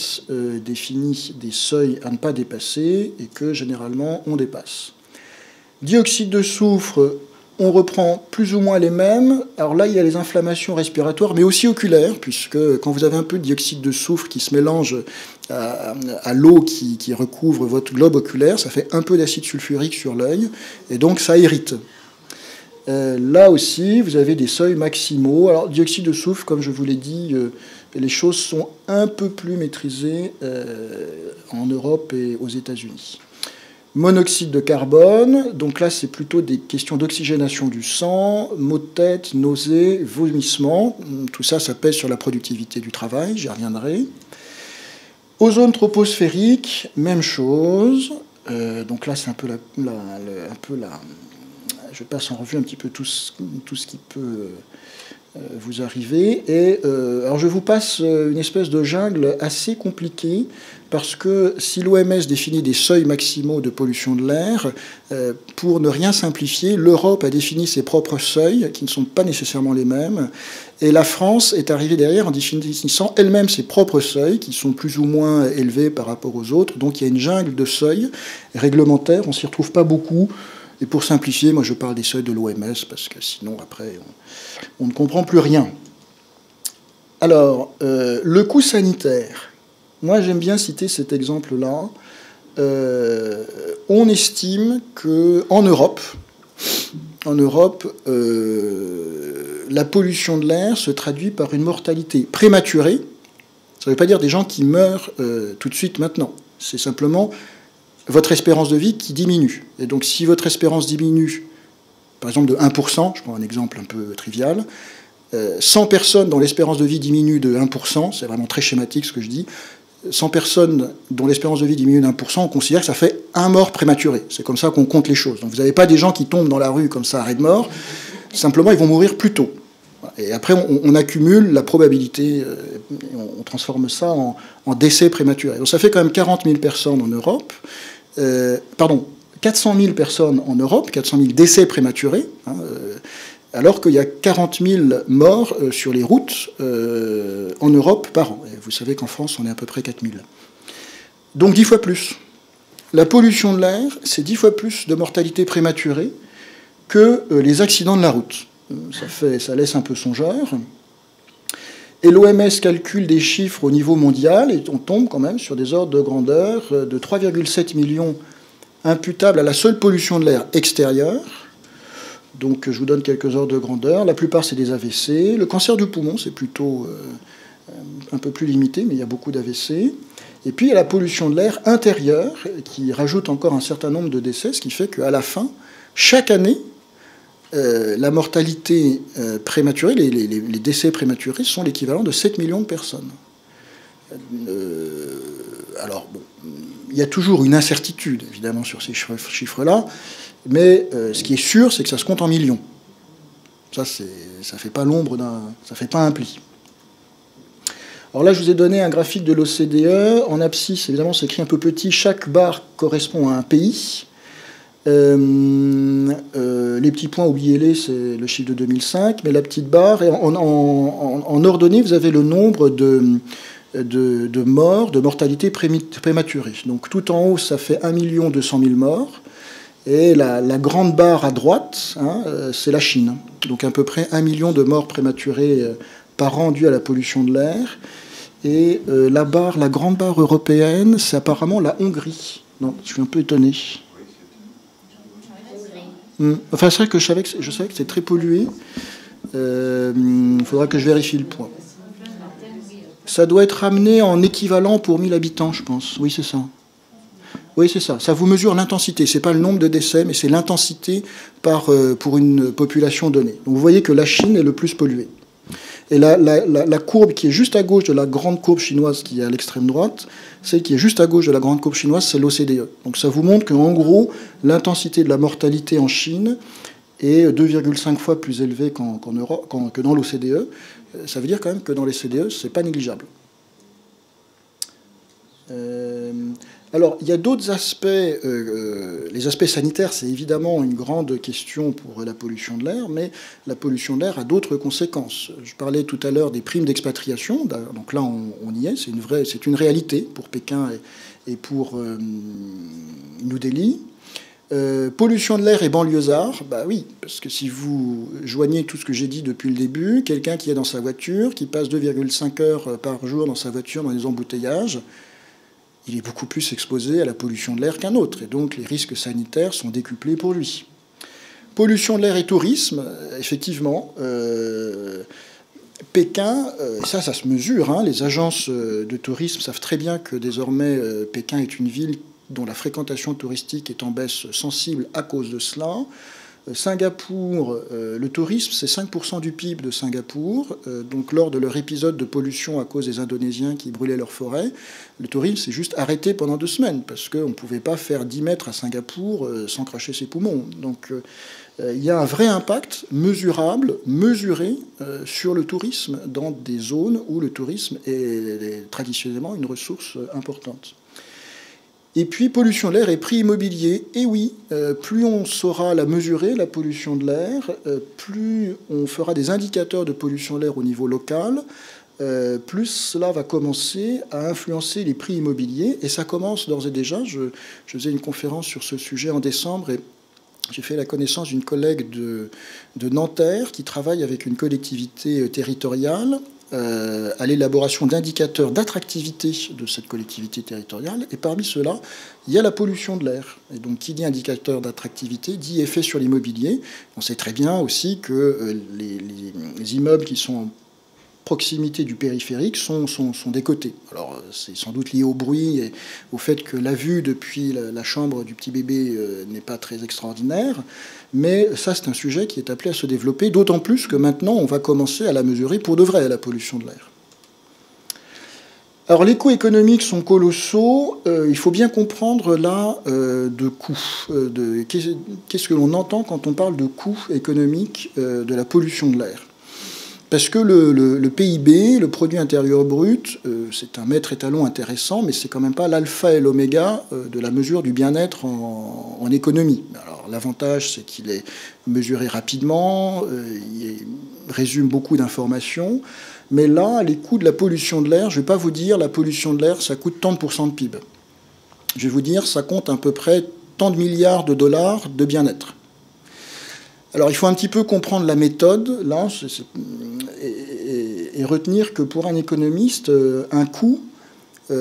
Speaker 2: définit des seuils à ne pas dépasser et que généralement on dépasse. Dioxyde de soufre, on reprend plus ou moins les mêmes. Alors là, il y a les inflammations respiratoires, mais aussi oculaires, puisque quand vous avez un peu de dioxyde de soufre qui se mélange à l'eau qui recouvre votre globe oculaire, ça fait un peu d'acide sulfurique sur l'œil, et donc ça irrite. Là aussi, vous avez des seuils maximaux. Alors, dioxyde de soufre, comme je vous l'ai dit, les choses sont un peu plus maîtrisées en Europe et aux États-Unis. Monoxyde de carbone, donc là c'est plutôt des questions d'oxygénation du sang, maux de tête, nausées, vomissements, tout ça, ça pèse sur la productivité du travail, j'y reviendrai. Ozone troposphérique, même chose, donc là c'est un peu je passe en revue un petit peu tout ce qui peut vous arriver. Et alors je vous passe une espèce de jungle assez compliquée, parce que si l'OMS définit des seuils maximaux de pollution de l'air, pour ne rien simplifier, l'Europe a défini ses propres seuils, qui ne sont pas nécessairement les mêmes, et la France est arrivée derrière en définissant elle-même ses propres seuils, qui sont plus ou moins élevés par rapport aux autres. Donc il y a une jungle de seuils réglementaires, on ne s'y retrouve pas beaucoup. Et pour simplifier, moi je parle des seuils de l'OMS, parce que sinon après on ne comprend plus rien. Alors, le coût sanitaire. Moi j'aime bien citer cet exemple-là. On estime qu'en Europe, la pollution de l'air se traduit par une mortalité prématurée. Ça ne veut pas dire des gens qui meurent tout de suite maintenant. C'est simplement votre espérance de vie qui diminue. Et donc si votre espérance diminue, par exemple de 1%, je prends un exemple un peu trivial, 100 personnes dont l'espérance de vie diminue de 1%, c'est vraiment très schématique ce que je dis, 100 personnes dont l'espérance de vie diminue de 1%, on considère que ça fait un mort prématuré. C'est comme ça qu'on compte les choses. Donc vous n'avez pas des gens qui tombent dans la rue comme ça, arrêt de mort, simplement ils vont mourir plus tôt. Et après, on accumule la probabilité, on transforme ça en décès prématurés. Donc ça fait quand même 40 000 personnes en Europe, 400 000 personnes en Europe, 400 000 décès prématurés, hein, alors qu'il y a 40 000 morts sur les routes en Europe par an. Et vous savez qu'en France, on est à peu près 4 000. Donc 10 fois plus. La pollution de l'air, c'est 10 fois plus de mortalité prématurée que les accidents de la route. Ça laisse un peu songeur. Et l'OMS calcule des chiffres au niveau mondial, et on tombe quand même sur des ordres de grandeur de 3,7 millions imputables à la seule pollution de l'air extérieure. Donc je vous donne quelques ordres de grandeur. La plupart, c'est des AVC. Le cancer du poumon, c'est plutôt un peu plus limité, mais il y a beaucoup d'AVC. Et puis il y a la pollution de l'air intérieure, qui rajoute encore un certain nombre de décès, ce qui fait qu'à la fin, chaque année, la mortalité prématurée, les décès prématurés sont l'équivalent de 7 millions de personnes. Alors, bon, il y a toujours une incertitude, évidemment, sur ces chiffres-là, mais ce qui est sûr, c'est que ça se compte en millions. Ça fait pas l'ombre ça fait pas un pli. Alors là, je vous ai donné un graphique de l'OCDE. En abscisse, évidemment, c'est écrit un peu petit. Chaque barre correspond à un pays. Les petits points, oubliez-les, c'est le chiffre de 2005, mais la petite barre, et en ordonnée, vous avez le nombre de morts, de mortalité prématurée. Donc tout en haut, ça fait 1 200 000 morts, et la grande barre à droite, hein, c'est la Chine. Donc à peu près 1 million de morts prématurées par an dues à la pollution de l'air. Et la grande barre européenne, c'est apparemment la Hongrie. Non, je suis un peu étonné. Enfin, c'est vrai que je savais que c'est très pollué. Il faudra que je vérifie le point. Ça doit être ramené en équivalent pour 1000 habitants, je pense. Oui, c'est ça. Oui, c'est ça. Ça vous mesure l'intensité. C'est pas le nombre de décès, mais c'est l'intensité pour une population donnée. Donc vous voyez que la Chine est le plus polluée. Et la courbe qui est juste à gauche de la grande courbe chinoise qui est à l'extrême droite, celle qui est juste à gauche de la grande courbe chinoise, c'est l'OCDE. Donc ça vous montre qu'en gros, l'intensité de la mortalité en Chine est 2,5 fois plus élevée que dans l'OCDE. Ça veut dire quand même que dans les CDE, c'est pas négligeable. Alors, il y a d'autres aspects. Les aspects sanitaires, c'est évidemment une grande question pour la pollution de l'air, mais la pollution de l'air a d'autres conséquences. Je parlais tout à l'heure des primes d'expatriation. Donc là, on y est. C'est une réalité pour Pékin et pour New Delhi. Pollution de l'air et banlieusard, bah oui, parce que si vous joignez tout ce que j'ai dit depuis le début, quelqu'un qui est dans sa voiture, qui passe 2,5 heures par jour dans sa voiture dans les embouteillages, il est beaucoup plus exposé à la pollution de l'air qu'un autre, et donc les risques sanitaires sont décuplés pour lui. Pollution de l'air et tourisme, effectivement, Pékin, ça se mesure, hein, les agences de tourisme savent très bien que désormais Pékin est une ville dont la fréquentation touristique est en baisse sensible à cause de cela. Singapour, le tourisme, c'est 5% du PIB de Singapour. Donc, lors de leur épisode de pollution à cause des Indonésiens qui brûlaient leurs forêts, le tourisme s'est juste arrêté pendant 2 semaines parce qu'on ne pouvait pas faire 10 mètres à Singapour sans cracher ses poumons. Donc, il y a un vrai impact mesurable, mesuré sur le tourisme dans des zones où le tourisme est traditionnellement une ressource importante. Et puis, pollution de l'air et prix immobilier. Et oui, plus on saura la mesurer, la pollution de l'air, plus on fera des indicateurs de pollution de l'air au niveau local, plus cela va commencer à influencer les prix immobiliers. Et ça commence d'ores et déjà. Je faisais une conférence sur ce sujet en décembre et j'ai fait la connaissance d'une collègue de Nanterre qui travaille avec une collectivité territoriale à l'élaboration d'indicateurs d'attractivité de cette collectivité territoriale. Et parmi ceux-là, il y a la pollution de l'air. Et donc, qui dit indicateur d'attractivité dit effet sur l'immobilier. On sait très bien aussi que les immeubles qui sont en proximité du périphérique sont décotés. Alors, c'est sans doute lié au bruit et au fait que la vue depuis la chambre du petit bébé n'est pas très extraordinaire. Mais ça, c'est un sujet qui est appelé à se développer, d'autant plus que maintenant, on va commencer à la mesurer pour de vrai, la pollution de l'air. Alors, les coûts économiques sont colossaux. Il faut bien comprendre là de coûts. Qu'est-ce que l'on entend quand on parle de coûts économiques de la pollution de l'air ? Parce que le PIB, le produit intérieur brut, c'est un maître étalon intéressant, mais c'est quand même pas l'alpha et l'oméga de la mesure du bien-être en économie. Alors l'avantage, c'est qu'il est mesuré rapidement, il résume beaucoup d'informations, mais là, les coûts de la pollution de l'air, je ne vais pas vous dire la pollution de l'air, ça coûte tant de pourcents de PIB. Je vais vous dire, ça compte à peu près tant de milliards de dollars de bien-être. Alors il faut un petit peu comprendre la méthode, là, et retenir que pour un économiste, un coût,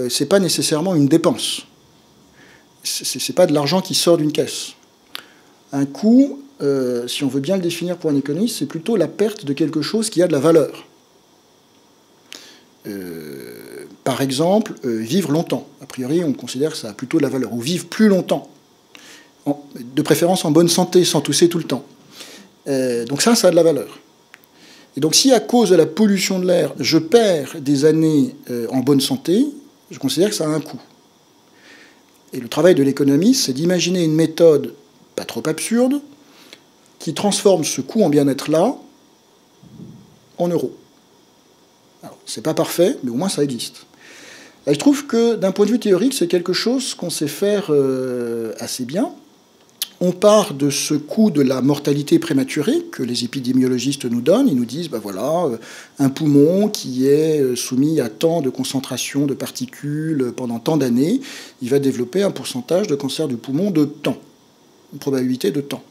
Speaker 2: c'est pas nécessairement une dépense. C'est pas de l'argent qui sort d'une caisse. Un coût, si on veut bien le définir pour un économiste, c'est plutôt la perte de quelque chose qui a de la valeur. Par exemple, vivre longtemps. A priori, on considère que ça a plutôt de la valeur. Ou vivre plus longtemps. De préférence en bonne santé, sans tousser tout le temps. Donc ça a de la valeur. Et donc si à cause de la pollution de l'air, je perds des années en bonne santé, je considère que ça a un coût. Et le travail de l'économiste, c'est d'imaginer une méthode pas trop absurde qui transforme ce coût en bien-être-là en euros. Alors, c'est pas parfait, mais au moins ça existe. Et je trouve que d'un point de vue théorique, c'est quelque chose qu'on sait faire assez bien. On part de ce coût de la mortalité prématurée que les épidémiologistes nous donnent. Ils nous disent, ben voilà, un poumon qui est soumis à tant de concentration de particules pendant tant d'années, il va développer un pourcentage de cancer du poumon de temps, une probabilité de temps.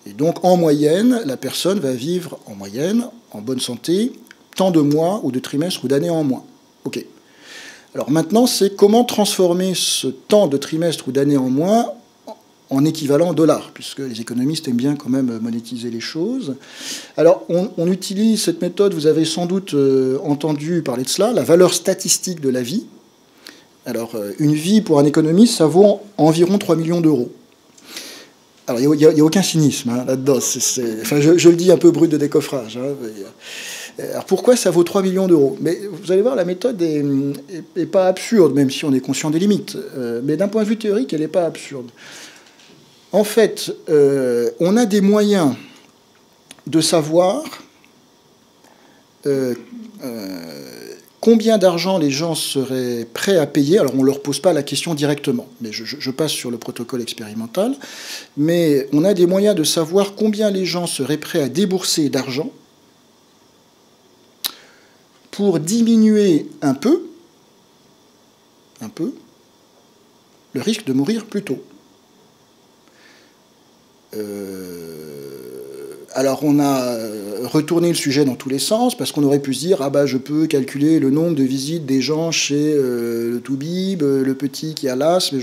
Speaker 2: Et donc, en moyenne, la personne va vivre, en moyenne, en bonne santé, tant de mois ou de trimestres ou d'années en moins. OK. Alors maintenant, c'est comment transformer ce temps de trimestre ou d'années en moins en équivalent dollar, puisque les économistes aiment bien quand même monétiser les choses. Alors, on utilise cette méthode, vous avez sans doute entendu parler de cela, la valeur statistique de la vie. Alors, une vie pour un économiste, ça vaut environ 3 millions d'euros. Alors, il n'y a aucun cynisme là-dedans. Enfin, je le dis un peu brut de décoffrage. Alors, pourquoi ça vaut 3 millions d'euros? Mais vous allez voir, la méthode n'est pas absurde, même si on est conscient des limites. Mais d'un point de vue théorique, elle n'est pas absurde. En fait, on a des moyens de savoir combien d'argent les gens seraient prêts à payer. Alors, on ne leur pose pas la question directement, mais je passe sur le protocole expérimental. Mais on a des moyens de savoir combien les gens seraient prêts à débourser d'argent pour diminuer un peu, le risque de mourir plus tôt. Alors on a retourné le sujet dans tous les sens, parce qu'on aurait pu se dire, ah bah je peux calculer le nombre de visites des gens chez le Toubib, le petit qui a l'asthme,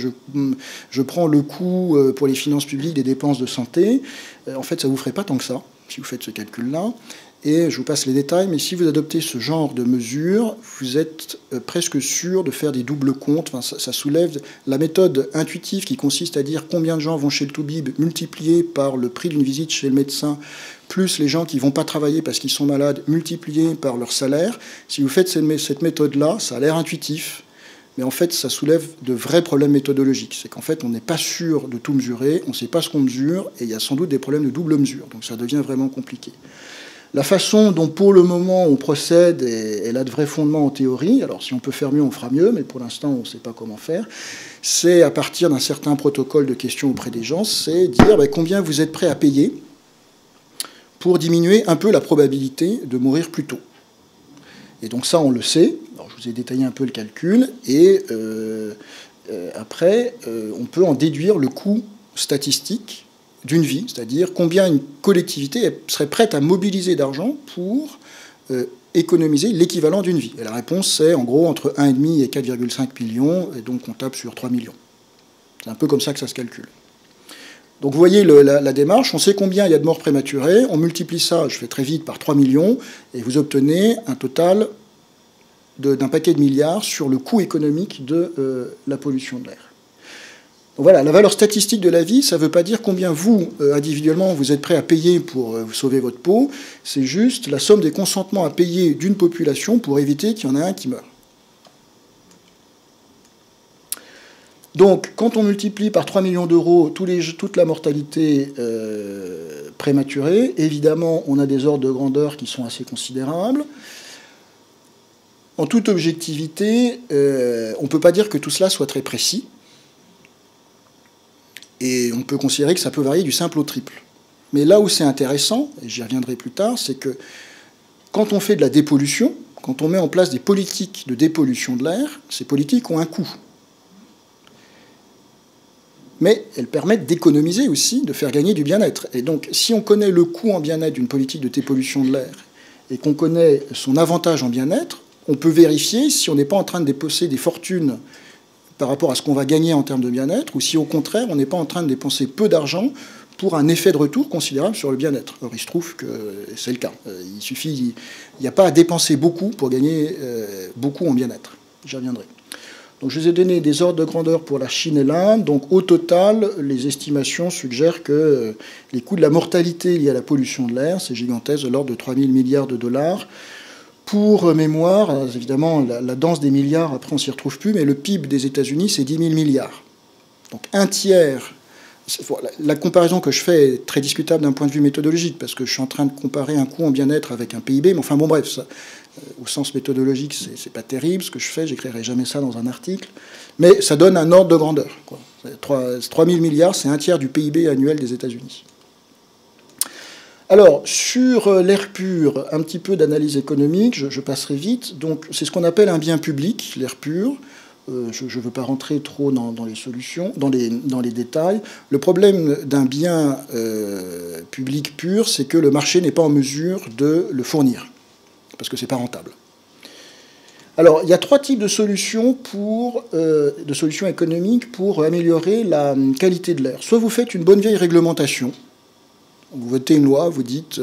Speaker 2: je prends le coût pour les finances publiques des dépenses de santé. En fait, ça ne vous ferait pas tant que ça, si vous faites ce calcul-là. Et je vous passe les détails, mais si vous adoptez ce genre de mesures, vous êtes presque sûr de faire des doubles comptes. Enfin, ça soulève la méthode intuitive qui consiste à dire combien de gens vont chez le Toubib multiplié par le prix d'une visite chez le médecin, plus les gens qui ne vont pas travailler parce qu'ils sont malades, multiplié par leur salaire. Si vous faites cette méthode-là, ça a l'air intuitif, mais en fait, ça soulève de vrais problèmes méthodologiques. C'est qu'en fait, on n'est pas sûr de tout mesurer, on ne sait pas ce qu'on mesure, et il y a sans doute des problèmes de double mesure. Donc ça devient vraiment compliqué. La façon dont, pour le moment, on procède, elle a de vrais fondements en théorie. Alors, si on peut faire mieux, on fera mieux, mais pour l'instant, on ne sait pas comment faire. C'est, à partir d'un certain protocole de questions auprès des gens, c'est dire combien vous êtes prêt à payer pour diminuer un peu la probabilité de mourir plus tôt. Et donc ça, on le sait. Alors, je vous ai détaillé un peu le calcul. Et après, on peut en déduire le coût statistique d'une vie, c'est-à-dire combien une collectivité serait prête à mobiliser d'argent pour économiser l'équivalent d'une vie. Et la réponse, c'est en gros entre 1,5 et 4,5 millions, et donc on tape sur 3 millions. C'est un peu comme ça que ça se calcule. Donc vous voyez la démarche, on sait combien il y a de morts prématurées, on multiplie ça, je fais très vite, par 3 millions, et vous obtenez un total d'un paquet de milliards sur le coût économique de la pollution de l'air. Voilà, la valeur statistique de la vie, ça ne veut pas dire combien vous, individuellement, vous êtes prêt à payer pour sauver votre peau. C'est juste la somme des consentements à payer d'une population pour éviter qu'il y en ait un qui meure. Donc, quand on multiplie par 3 millions d'euros toute la mortalité prématuré. Évidemment, on a des ordres de grandeur qui sont assez considérables. En toute objectivité, on ne peut pas dire que tout cela soit très précis. Et on peut considérer que ça peut varier du simple au triple. Mais là où c'est intéressant, et j'y reviendrai plus tard, c'est que quand on fait de la dépollution, quand on met en place des politiques de dépollution de l'air, ces politiques ont un coût. Mais elles permettent d'économiser aussi, de faire gagner du bien-être. Et donc, si on connaît le coût en bien-être d'une politique de dépollution de l'air et qu'on connaît son avantage en bien-être, on peut vérifier si on n'est pas en train de dépenser des fortunes par rapport à ce qu'on va gagner en termes de bien-être, ou si au contraire, on n'est pas en train de dépenser peu d'argent pour un effet de retour considérable sur le bien-être. Or, il se trouve que c'est le cas. Il n'y a pas à dépenser beaucoup pour gagner beaucoup en bien-être. J'y reviendrai. Donc, je vous ai donné des ordres de grandeur pour la Chine et l'Inde. Donc, au total, les estimations suggèrent que les coûts de la mortalité liés à la pollution de l'air, c'est gigantesque, de l'ordre de 3 000 milliards de dollars. Pour mémoire, évidemment, la danse des milliards, après, on ne s'y retrouve plus, mais le PIB des États-Unis, c'est 10 000 milliards. Donc, un tiers. La comparaison que je fais est très discutable d'un point de vue méthodologique, parce que je suis en train de comparer un coût en bien-être avec un PIB, mais enfin, bon, bref, ça, au sens méthodologique, c'est pas terrible ce que je fais, j'écrirai jamais ça dans un article, mais ça donne un ordre de grandeur, quoi. 3 000 milliards, c'est un tiers du PIB annuel des États-Unis. Alors, sur l'air pur, un petit peu d'analyse économique, je passerai vite. Donc, c'est ce qu'on appelle un bien public, l'air pur. Je ne veux pas rentrer trop dans les solutions, dans les détails. Le problème d'un bien public pur, c'est que le marché n'est pas en mesure de le fournir, parce que ce n'est pas rentable. Alors, il y a 3 types de solutions économiques pour améliorer la qualité de l'air. Soit vous faites une bonne vieille réglementation. Vous votez une loi, vous dites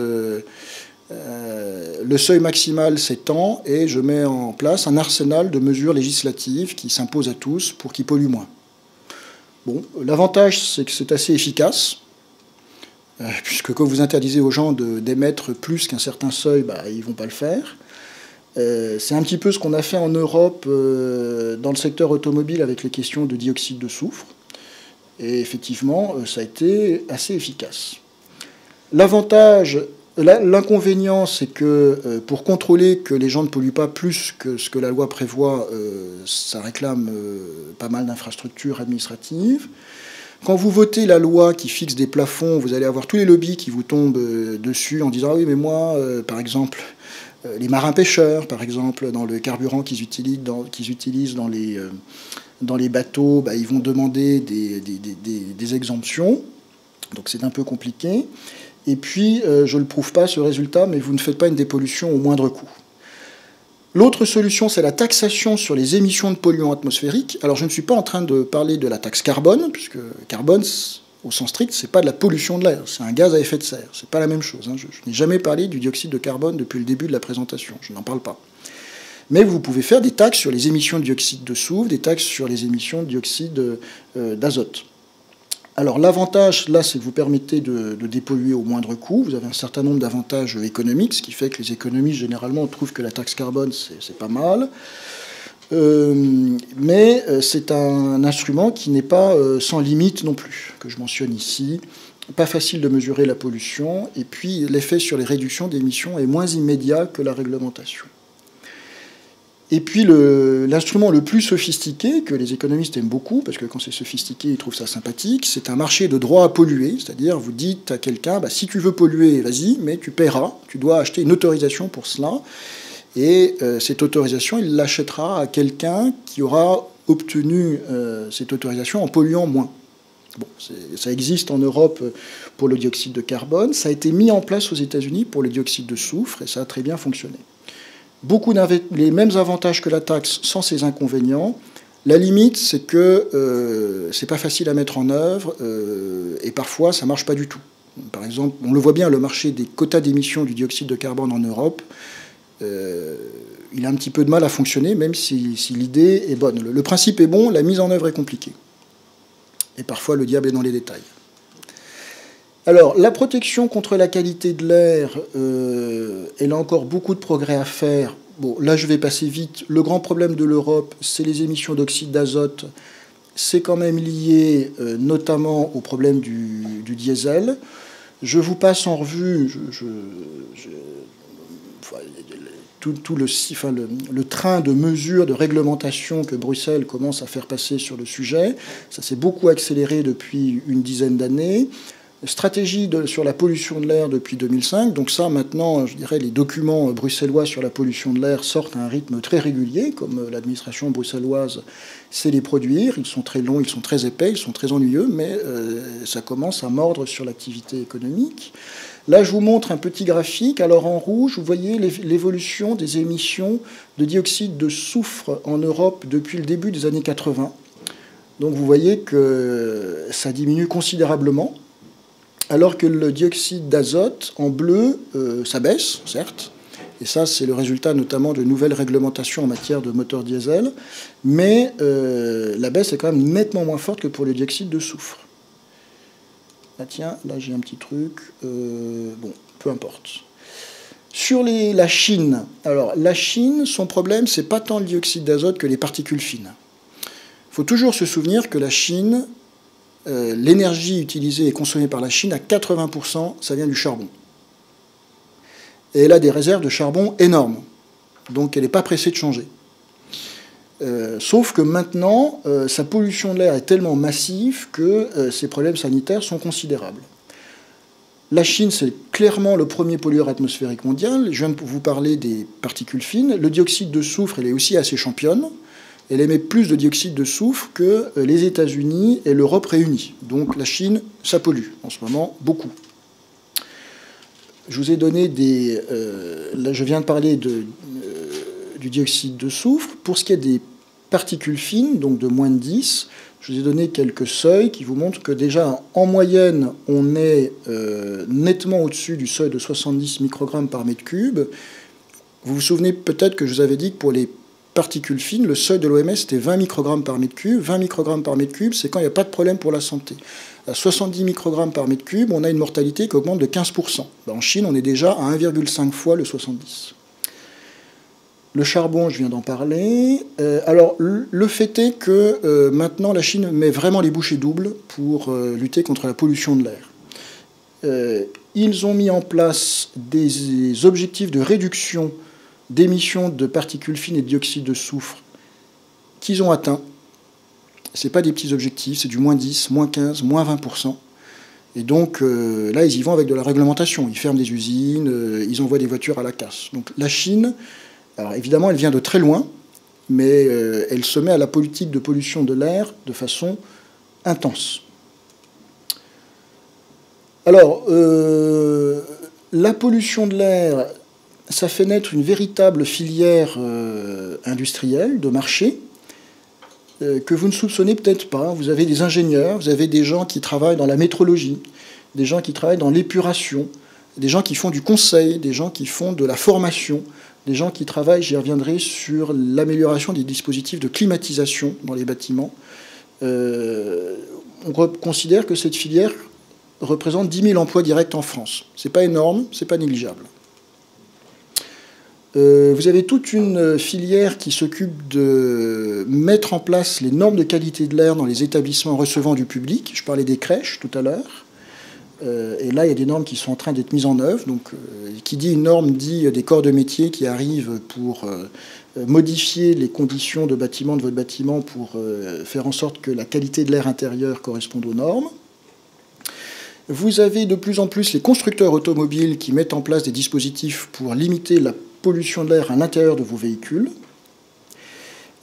Speaker 2: le seuil maximal c'est tant, et je mets en place un arsenal de mesures législatives qui s'imposent à tous pour qu'ils polluent moins. Bon, l'avantage c'est que c'est assez efficace, puisque quand vous interdisez aux gens d'émettre plus qu'un certain seuil, ils ne vont pas le faire. C'est un petit peu ce qu'on a fait en Europe dans le secteur automobile avec les questions de dioxyde de soufre. Et effectivement, ça a été assez efficace. L'inconvénient, c'est que pour contrôler que les gens ne polluent pas plus que ce que la loi prévoit, ça réclame pas mal d'infrastructures administratives. Quand vous votez la loi qui fixe des plafonds, vous allez avoir tous les lobbies qui vous tombent dessus en disant « Ah oui, mais moi, par exemple, les marins-pêcheurs, par exemple, dans le carburant qu'ils utilisent dans les bateaux, ils vont demander des exemptions. » Donc c'est un peu compliqué. Et puis, je ne le prouve pas, ce résultat, mais vous ne faites pas une dépollution au moindre coût. L'autre solution, c'est la taxation sur les émissions de polluants atmosphériques. Alors, je ne suis pas en train de parler de la taxe carbone, puisque carbone, au sens strict, ce n'est pas de la pollution de l'air, c'est un gaz à effet de serre. Ce n'est pas la même chose. Je n'ai jamais parlé du dioxyde de carbone depuis le début de la présentation. Je n'en parle pas. Mais vous pouvez faire des taxes sur les émissions de dioxyde de soufre, des taxes sur les émissions de dioxyde d'azote. Alors l'avantage, là, c'est que vous permettez de dépolluer au moindre coût. Vous avez un certain nombre d'avantages économiques, ce qui fait que les économistes, généralement, trouvent que la taxe carbone, c'est pas mal. Mais c'est un instrument qui n'est pas sans limite non plus, que je mentionne ici. Pas facile de mesurer la pollution. Et puis l'effet sur les réductions d'émissions est moins immédiat que la réglementation. Et puis l'instrument le plus sophistiqué, que les économistes aiment beaucoup, parce que quand c'est sophistiqué, ils trouvent ça sympathique, c'est un marché de droit à polluer, c'est-à-dire vous dites à quelqu'un, si tu veux polluer, vas-y, mais tu paieras, tu dois acheter une autorisation pour cela, et cette autorisation, il l'achètera à quelqu'un qui aura obtenu cette autorisation en polluant moins. Bon, ça existe en Europe pour le dioxyde de carbone, ça a été mis en place aux États-Unis pour le dioxyde de soufre, et ça a très bien fonctionné. Les mêmes avantages que la taxe sans ses inconvénients. La limite, c'est que c'est pas facile à mettre en œuvre et parfois ça marche pas du tout. Par exemple, on le voit bien, le marché des quotas d'émissions du dioxyde de carbone en Europe, il a un petit peu de mal à fonctionner, même si l'idée est bonne. Le principe est bon, la mise en œuvre est compliquée. Et parfois, le diable est dans les détails. Alors, la protection contre la qualité de l'air, elle a encore beaucoup de progrès à faire. Bon, là, je vais passer vite. Le grand problème de l'Europe, c'est les émissions d'oxyde d'azote. C'est quand même lié notamment au problème du diesel. Je vous passe en revue tout le train de mesures, de réglementation que Bruxelles commence à faire passer sur le sujet. Ça s'est beaucoup accéléré depuis une dizaine d'années. Stratégie sur la pollution de l'air depuis 2005. Donc ça, maintenant, je dirais, les documents bruxellois sur la pollution de l'air sortent à un rythme très régulier, comme l'administration bruxelloise sait les produire. Ils sont très longs, ils sont très épais, ils sont très ennuyeux, mais ça commence à mordre sur l'activité économique. Là, je vous montre un petit graphique. Alors, en rouge, vous voyez l'évolution des émissions de dioxyde de soufre en Europe depuis le début des années 80. Donc, vous voyez que ça diminue considérablement, alors que le dioxyde d'azote, en bleu, ça baisse, certes. Et ça, c'est le résultat notamment de nouvelles réglementations en matière de moteurs diesel. Mais la baisse est quand même nettement moins forte que pour le dioxyde de soufre. Ah tiens, là j'ai un petit truc. Bon, peu importe. Sur la Chine. Alors, la Chine, son problème, c'est pas tant le dioxyde d'azote que les particules fines. Il faut toujours se souvenir que la Chine, l'énergie utilisée et consommée par la Chine, à 80%, ça vient du charbon. Et elle a des réserves de charbon énormes. Donc, elle n'est pas pressée de changer. Sauf que maintenant, sa pollution de l'air est tellement massive que ses problèmes sanitaires sont considérables. La Chine, c'est clairement le premier pollueur atmosphérique mondial. Je viens de vous parler des particules fines. Le dioxyde de soufre, elle est aussi assez championne. Elle émet plus de dioxyde de soufre que les États-Unis et l'Europe réunis. Donc la Chine, ça pollue en ce moment beaucoup. Je vous ai donné là, je viens de parler du dioxyde de soufre. Pour ce qui est des particules fines, donc de moins de 10, je vous ai donné quelques seuils qui vous montrent que déjà, en moyenne, on est nettement au-dessus du seuil de 70 microgrammes par mètre cube. Vous vous souvenez peut-être que je vous avais dit que pour les particules fines, le seuil de l'OMS, c'était 20 microgrammes par mètre cube. 20 microgrammes par mètre cube, c'est quand il n'y a pas de problème pour la santé. À 70 microgrammes par mètre cube, on a une mortalité qui augmente de 15%. En Chine, on est déjà à 1,5 fois le 70. Le charbon, je viens d'en parler. Alors, le fait est que maintenant, la Chine met vraiment les bouchées doubles pour lutter contre la pollution de l'air. Ils ont mis en place des objectifs de réduction d'émissions de particules fines et de dioxyde de soufre qu'ils ont atteints. Ce n'est pas des petits objectifs, c'est du moins 10, moins 15, moins 20%. Et donc là, ils y vont avec de la réglementation. Ils ferment des usines, ils envoient des voitures à la casse. Donc la Chine, alors évidemment, elle vient de très loin, mais elle se met à la politique de pollution de l'air de façon intense. Alors, la pollution de l'air, ça fait naître une véritable filière industrielle, de marché, que vous ne soupçonnez peut-être pas. Vous avez des ingénieurs, vous avez des gens qui travaillent dans la métrologie, des gens qui travaillent dans l'épuration, des gens qui font du conseil, des gens qui font de la formation, des gens qui travaillent, j'y reviendrai, sur l'amélioration des dispositifs de climatisation dans les bâtiments. On considère que cette filière représente 10 000 emplois directs en France. Ce n'est pas énorme, ce n'est pas négligeable. Vous avez toute une filière qui s'occupe de mettre en place les normes de qualité de l'air dans les établissements recevant du public. Je parlais des crèches tout à l'heure. Et là, il y a des normes qui sont en train d'être mises en œuvre. Donc, qui dit une norme dit des corps de métier qui arrivent pour modifier les conditions de bâtiment de votre bâtiment pour faire en sorte que la qualité de l'air intérieur corresponde aux normes. Vous avez de plus en plus les constructeurs automobiles qui mettent en place des dispositifs pour limiter la pollution de l'air à l'intérieur de vos véhicules.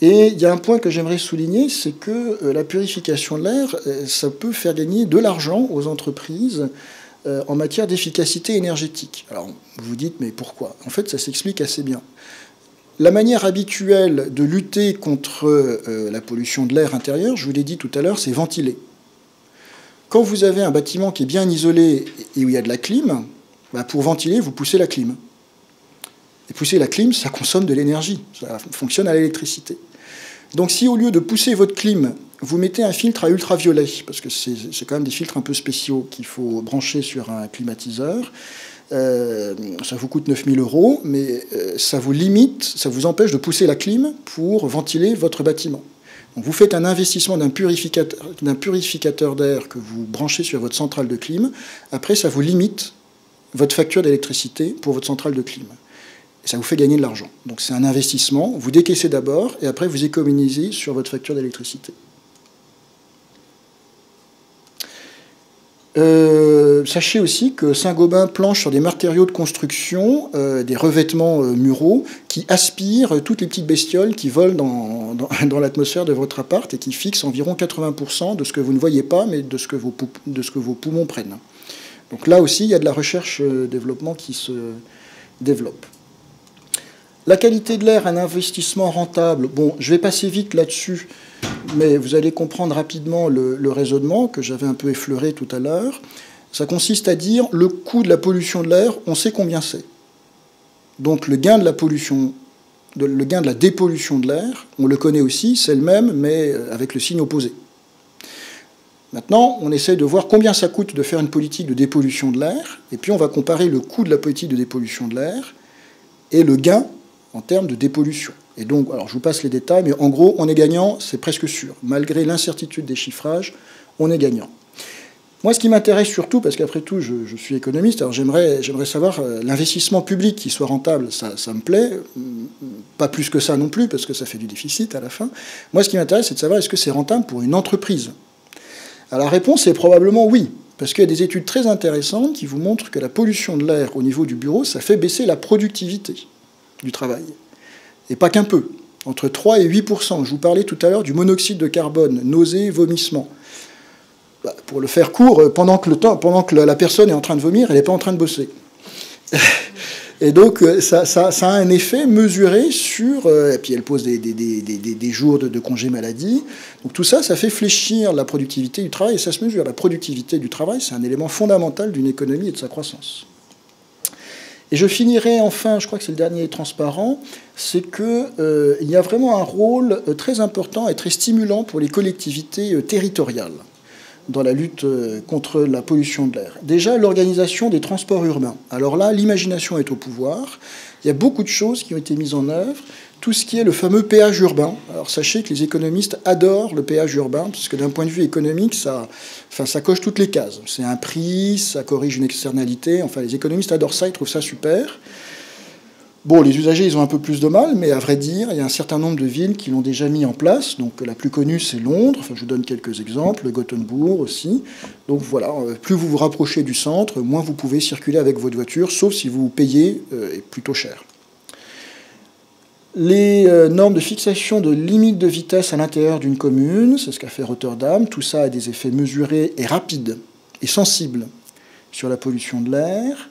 Speaker 2: Et il y a un point que j'aimerais souligner, c'est que la purification de l'air, ça peut faire gagner de l'argent aux entreprises en matière d'efficacité énergétique. Alors, vous vous dites, mais pourquoi? En fait, ça s'explique assez bien. La manière habituelle de lutter contre la pollution de l'air intérieur, je vous l'ai dit tout à l'heure, c'est ventiler. Quand vous avez un bâtiment qui est bien isolé et où il y a de la clim, bah pour ventiler, vous poussez la clim. Et pousser la clim, ça consomme de l'énergie, ça fonctionne à l'électricité. Donc si au lieu de pousser votre clim, vous mettez un filtre à ultraviolet, parce que c'est quand même des filtres un peu spéciaux qu'il faut brancher sur un climatiseur, ça vous coûte 9 000 €, mais ça vous limite, ça vous empêche de pousser la clim pour ventiler votre bâtiment. Donc vous faites un investissement d'un purificateur d'air que vous branchez sur votre centrale de clim. Après, ça vous limite votre facture d'électricité pour votre centrale de clim. Et ça vous fait gagner de l'argent. Donc c'est un investissement. Vous décaissez d'abord et après vous économisez sur votre facture d'électricité. Sachez aussi que Saint-Gobain planche sur des matériaux de construction, des revêtements muraux, qui aspirent toutes les petites bestioles qui volent dans l'atmosphère de votre appart et qui fixent environ 80% de ce que vous ne voyez pas, mais de ce que vos poumons prennent. Donc là aussi, il y a de la recherche-développement qui se développe. La qualité de l'air, un investissement rentable. Bon, je vais passer vite là-dessus, mais vous allez comprendre rapidement le raisonnement que j'avais un peu effleuré tout à l'heure. Ça consiste à dire le coût de la pollution de l'air, on sait combien c'est. Donc le gain de la pollution, le gain de la dépollution de l'air, on le connaît aussi, c'est le même, mais avec le signe opposé. Maintenant, on essaie de voir combien ça coûte de faire une politique de dépollution de l'air, et puis on va comparer le coût de la politique de dépollution de l'air et le gain en termes de dépollution. Et donc, alors je vous passe les détails, mais en gros, on est gagnant, c'est presque sûr. Malgré l'incertitude des chiffrages, on est gagnant. Moi, ce qui m'intéresse surtout, parce qu'après tout, je suis économiste, alors j'aimerais savoir l'investissement public qui soit rentable, ça me plaît. Pas plus que ça non plus, parce que ça fait du déficit à la fin. Moi, ce qui m'intéresse, c'est de savoir est-ce que c'est rentable pour une entreprise. Alors la réponse est probablement oui, parce qu'il y a des études très intéressantes qui vous montrent que la pollution de l'air au niveau du bureau, ça fait baisser la productivité du travail. Et pas qu'un peu. Entre 3 et 8%. Je vous parlais tout à l'heure du monoxyde de carbone, nausées, vomissements. Pour le faire court, pendant que la personne est en train de vomir, elle n'est pas en train de bosser. Et donc, ça a un effet mesuré sur... et puis, elle pose des jours de congé maladie. Donc, tout ça, ça fait fléchir la productivité du travail, et ça se mesure. La productivité du travail, c'est un élément fondamental d'une économie et de sa croissance. Et je finirai enfin, je crois que c'est le dernier transparent, c'est qu'il y a vraiment un rôle très important et très stimulant pour les collectivités territoriales dans la lutte contre la pollution de l'air. Déjà, l'organisation des transports urbains. Alors là, l'imagination est au pouvoir. Il y a beaucoup de choses qui ont été mises en œuvre. Tout ce qui est le fameux péage urbain. Alors sachez que les économistes adorent le péage urbain, parce que d'un point de vue économique, ça coche toutes les cases. C'est un prix, ça corrige une externalité. Enfin, les économistes adorent ça, ils trouvent ça super. Bon, les usagers, ils ont un peu plus de mal, mais à vrai dire, il y a un certain nombre de villes qui l'ont déjà mis en place. Donc la plus connue, c'est Londres. Enfin, je vous donne quelques exemples. Gothenburg aussi. Donc voilà, plus vous vous rapprochez du centre, moins vous pouvez circuler avec votre voiture, sauf si vous payez plutôt cher. Les normes de fixation de limites de vitesse à l'intérieur d'une commune, c'est ce qu'a fait Rotterdam. Tout ça a des effets mesurés et rapides et sensibles sur la pollution de l'air.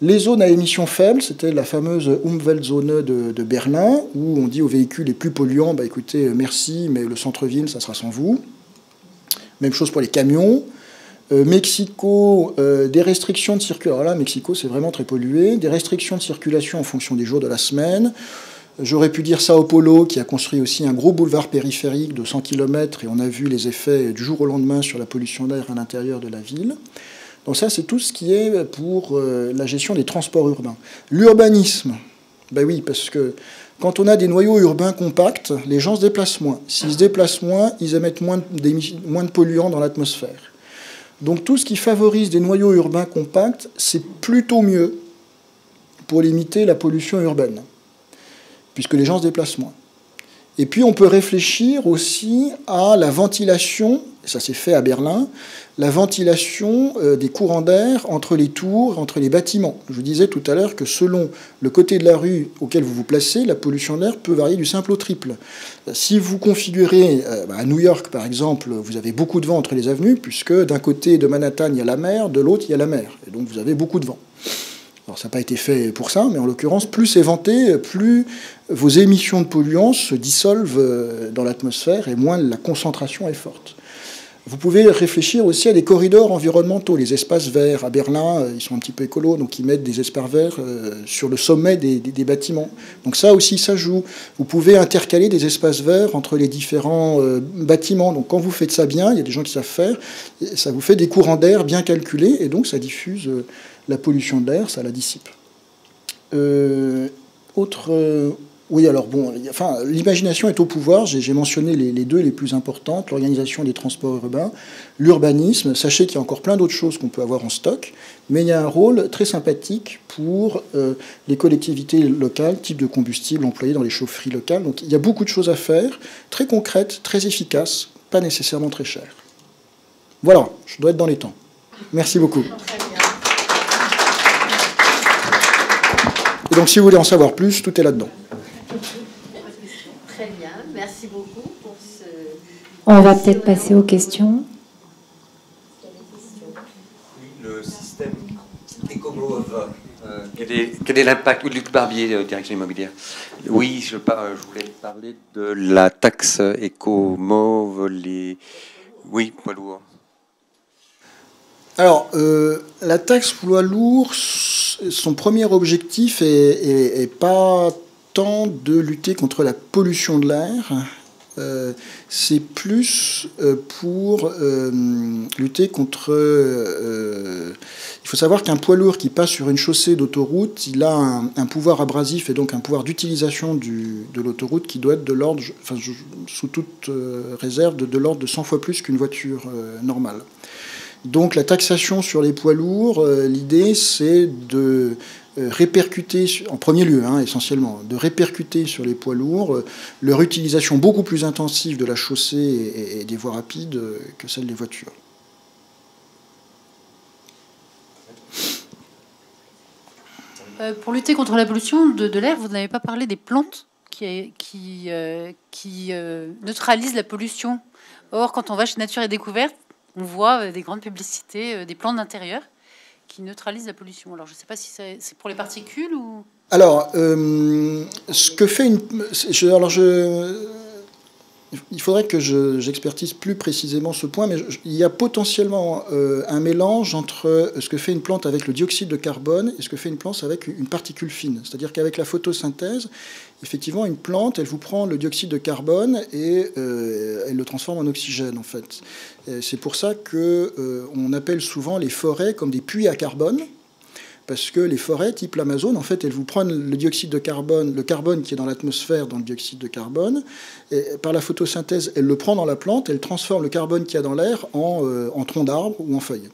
Speaker 2: Les zones à émissions faibles, c'était la fameuse Umweltzone de Berlin, où on dit aux véhicules les plus polluants, bah, écoutez, merci, mais le centre-ville, ça sera sans vous. Même chose pour les camions. Mexico, des restrictions de circulation. Alors là, Mexico, c'est vraiment très pollué. Des restrictions de circulation en fonction des jours de la semaine. J'aurais pu dire Sao Paulo, qui a construit aussi un gros boulevard périphérique de 100 km, et on a vu les effets du jour au lendemain sur la pollution d'air à l'intérieur de la ville. Donc ça, c'est tout ce qui est pour la gestion des transports urbains. L'urbanisme, ben oui, parce que quand on a des noyaux urbains compacts, les gens se déplacent moins. S'ils se déplacent moins, ils émettent moins de polluants dans l'atmosphère. Donc tout ce qui favorise des noyaux urbains compacts, c'est plutôt mieux pour limiter la pollution urbaine, puisque les gens se déplacent moins. Et puis on peut réfléchir aussi à la ventilation, ça s'est fait à Berlin, la ventilation des courants d'air entre les tours, entre les bâtiments. Je vous disais tout à l'heure que selon le côté de la rue auquel vous vous placez, la pollution d'air peut varier du simple au triple. Si vous configurez, à New York par exemple, vous avez beaucoup de vent entre les avenues, puisque d'un côté de Manhattan il y a la mer, de l'autre il y a la mer, et donc vous avez beaucoup de vent. Alors ça n'a pas été fait pour ça, mais en l'occurrence, plus c'est venté, plus vos émissions de polluants se dissolvent dans l'atmosphère et moins la concentration est forte. Vous pouvez réfléchir aussi à des corridors environnementaux, les espaces verts. À Berlin, ils sont un petit peu écolos, donc ils mettent des espaces verts sur le sommet des bâtiments. Donc ça aussi, ça joue. Vous pouvez intercaler des espaces verts entre les différents bâtiments. Donc quand vous faites ça bien, il y a des gens qui savent faire, ça vous fait des courants d'air bien calculés, et donc ça diffuse la pollution de l'air, ça la dissipe. Autre Oui, alors bon, enfin, l'imagination est au pouvoir. J'ai mentionné les deux les plus importantes, l'organisation des transports urbains, l'urbanisme. Sachez qu'il y a encore plein d'autres choses qu'on peut avoir en stock, mais il y a un rôle très sympathique pour les collectivités locales, type de combustible employé dans les chaufferies locales. Donc il y a beaucoup de choses à faire, très concrètes, très efficaces, pas nécessairement très chères. Voilà, je dois être dans les temps. Merci beaucoup. Et donc si vous voulez en savoir plus, tout est là-dedans.
Speaker 4: Très bien, merci beaucoup pour ce...
Speaker 5: On va peut-être passer aux questions.
Speaker 6: Le système EcoMove, quel est l'impact? Luc Barbier, direction immobilière. Oui, je voulais parler de la taxe EcoMove, oui, poids lourds.
Speaker 2: Alors, la taxe poids lourds, son premier objectif est pas tant de lutter contre la pollution de l'air, c'est plus pour lutter contre... il faut savoir qu'un poids lourd qui passe sur une chaussée d'autoroute, il a un pouvoir abrasif et donc un pouvoir d'utilisation de l'autoroute qui doit être de l'ordre, enfin, sous toute réserve, de l'ordre de 100 fois plus qu'une voiture normale. Donc la taxation sur les poids lourds, l'idée c'est de répercuter, en premier lieu essentiellement, de répercuter sur les poids lourds leur utilisation beaucoup plus intensive de la chaussée et des voies rapides que celle des voitures.
Speaker 4: Pour lutter contre la pollution de l'air, vous n'avez pas parlé des plantes qui neutralisent la pollution. Or, quand on va chez Nature et Découverte, on voit des grandes publicités, des plantes d'intérieur qui neutralisent la pollution. Alors, je ne sais pas si c'est pour les particules ou...
Speaker 2: Alors, ce que fait il faudrait que j'expertise plus précisément ce point, mais il y a potentiellement un mélange entre ce que fait une plante avec le dioxyde de carbone et ce que fait une plante avec une particule fine. C'est-à-dire qu'avec la photosynthèse, effectivement, une plante, elle vous prend le dioxyde de carbone et elle le transforme en oxygène, en fait. C'est pour ça qu'on appelle souvent les forêts comme des puits à carbone, parce que les forêts, type l'Amazone, en fait, elles vous prennent le dioxyde de carbone, le carbone qui est dans l'atmosphère, dans le dioxyde de carbone, et par la photosynthèse, elle le prend dans la plante, elle transforme le carbone qu'il y a dans l'air en tronc d'arbre ou en feuilles.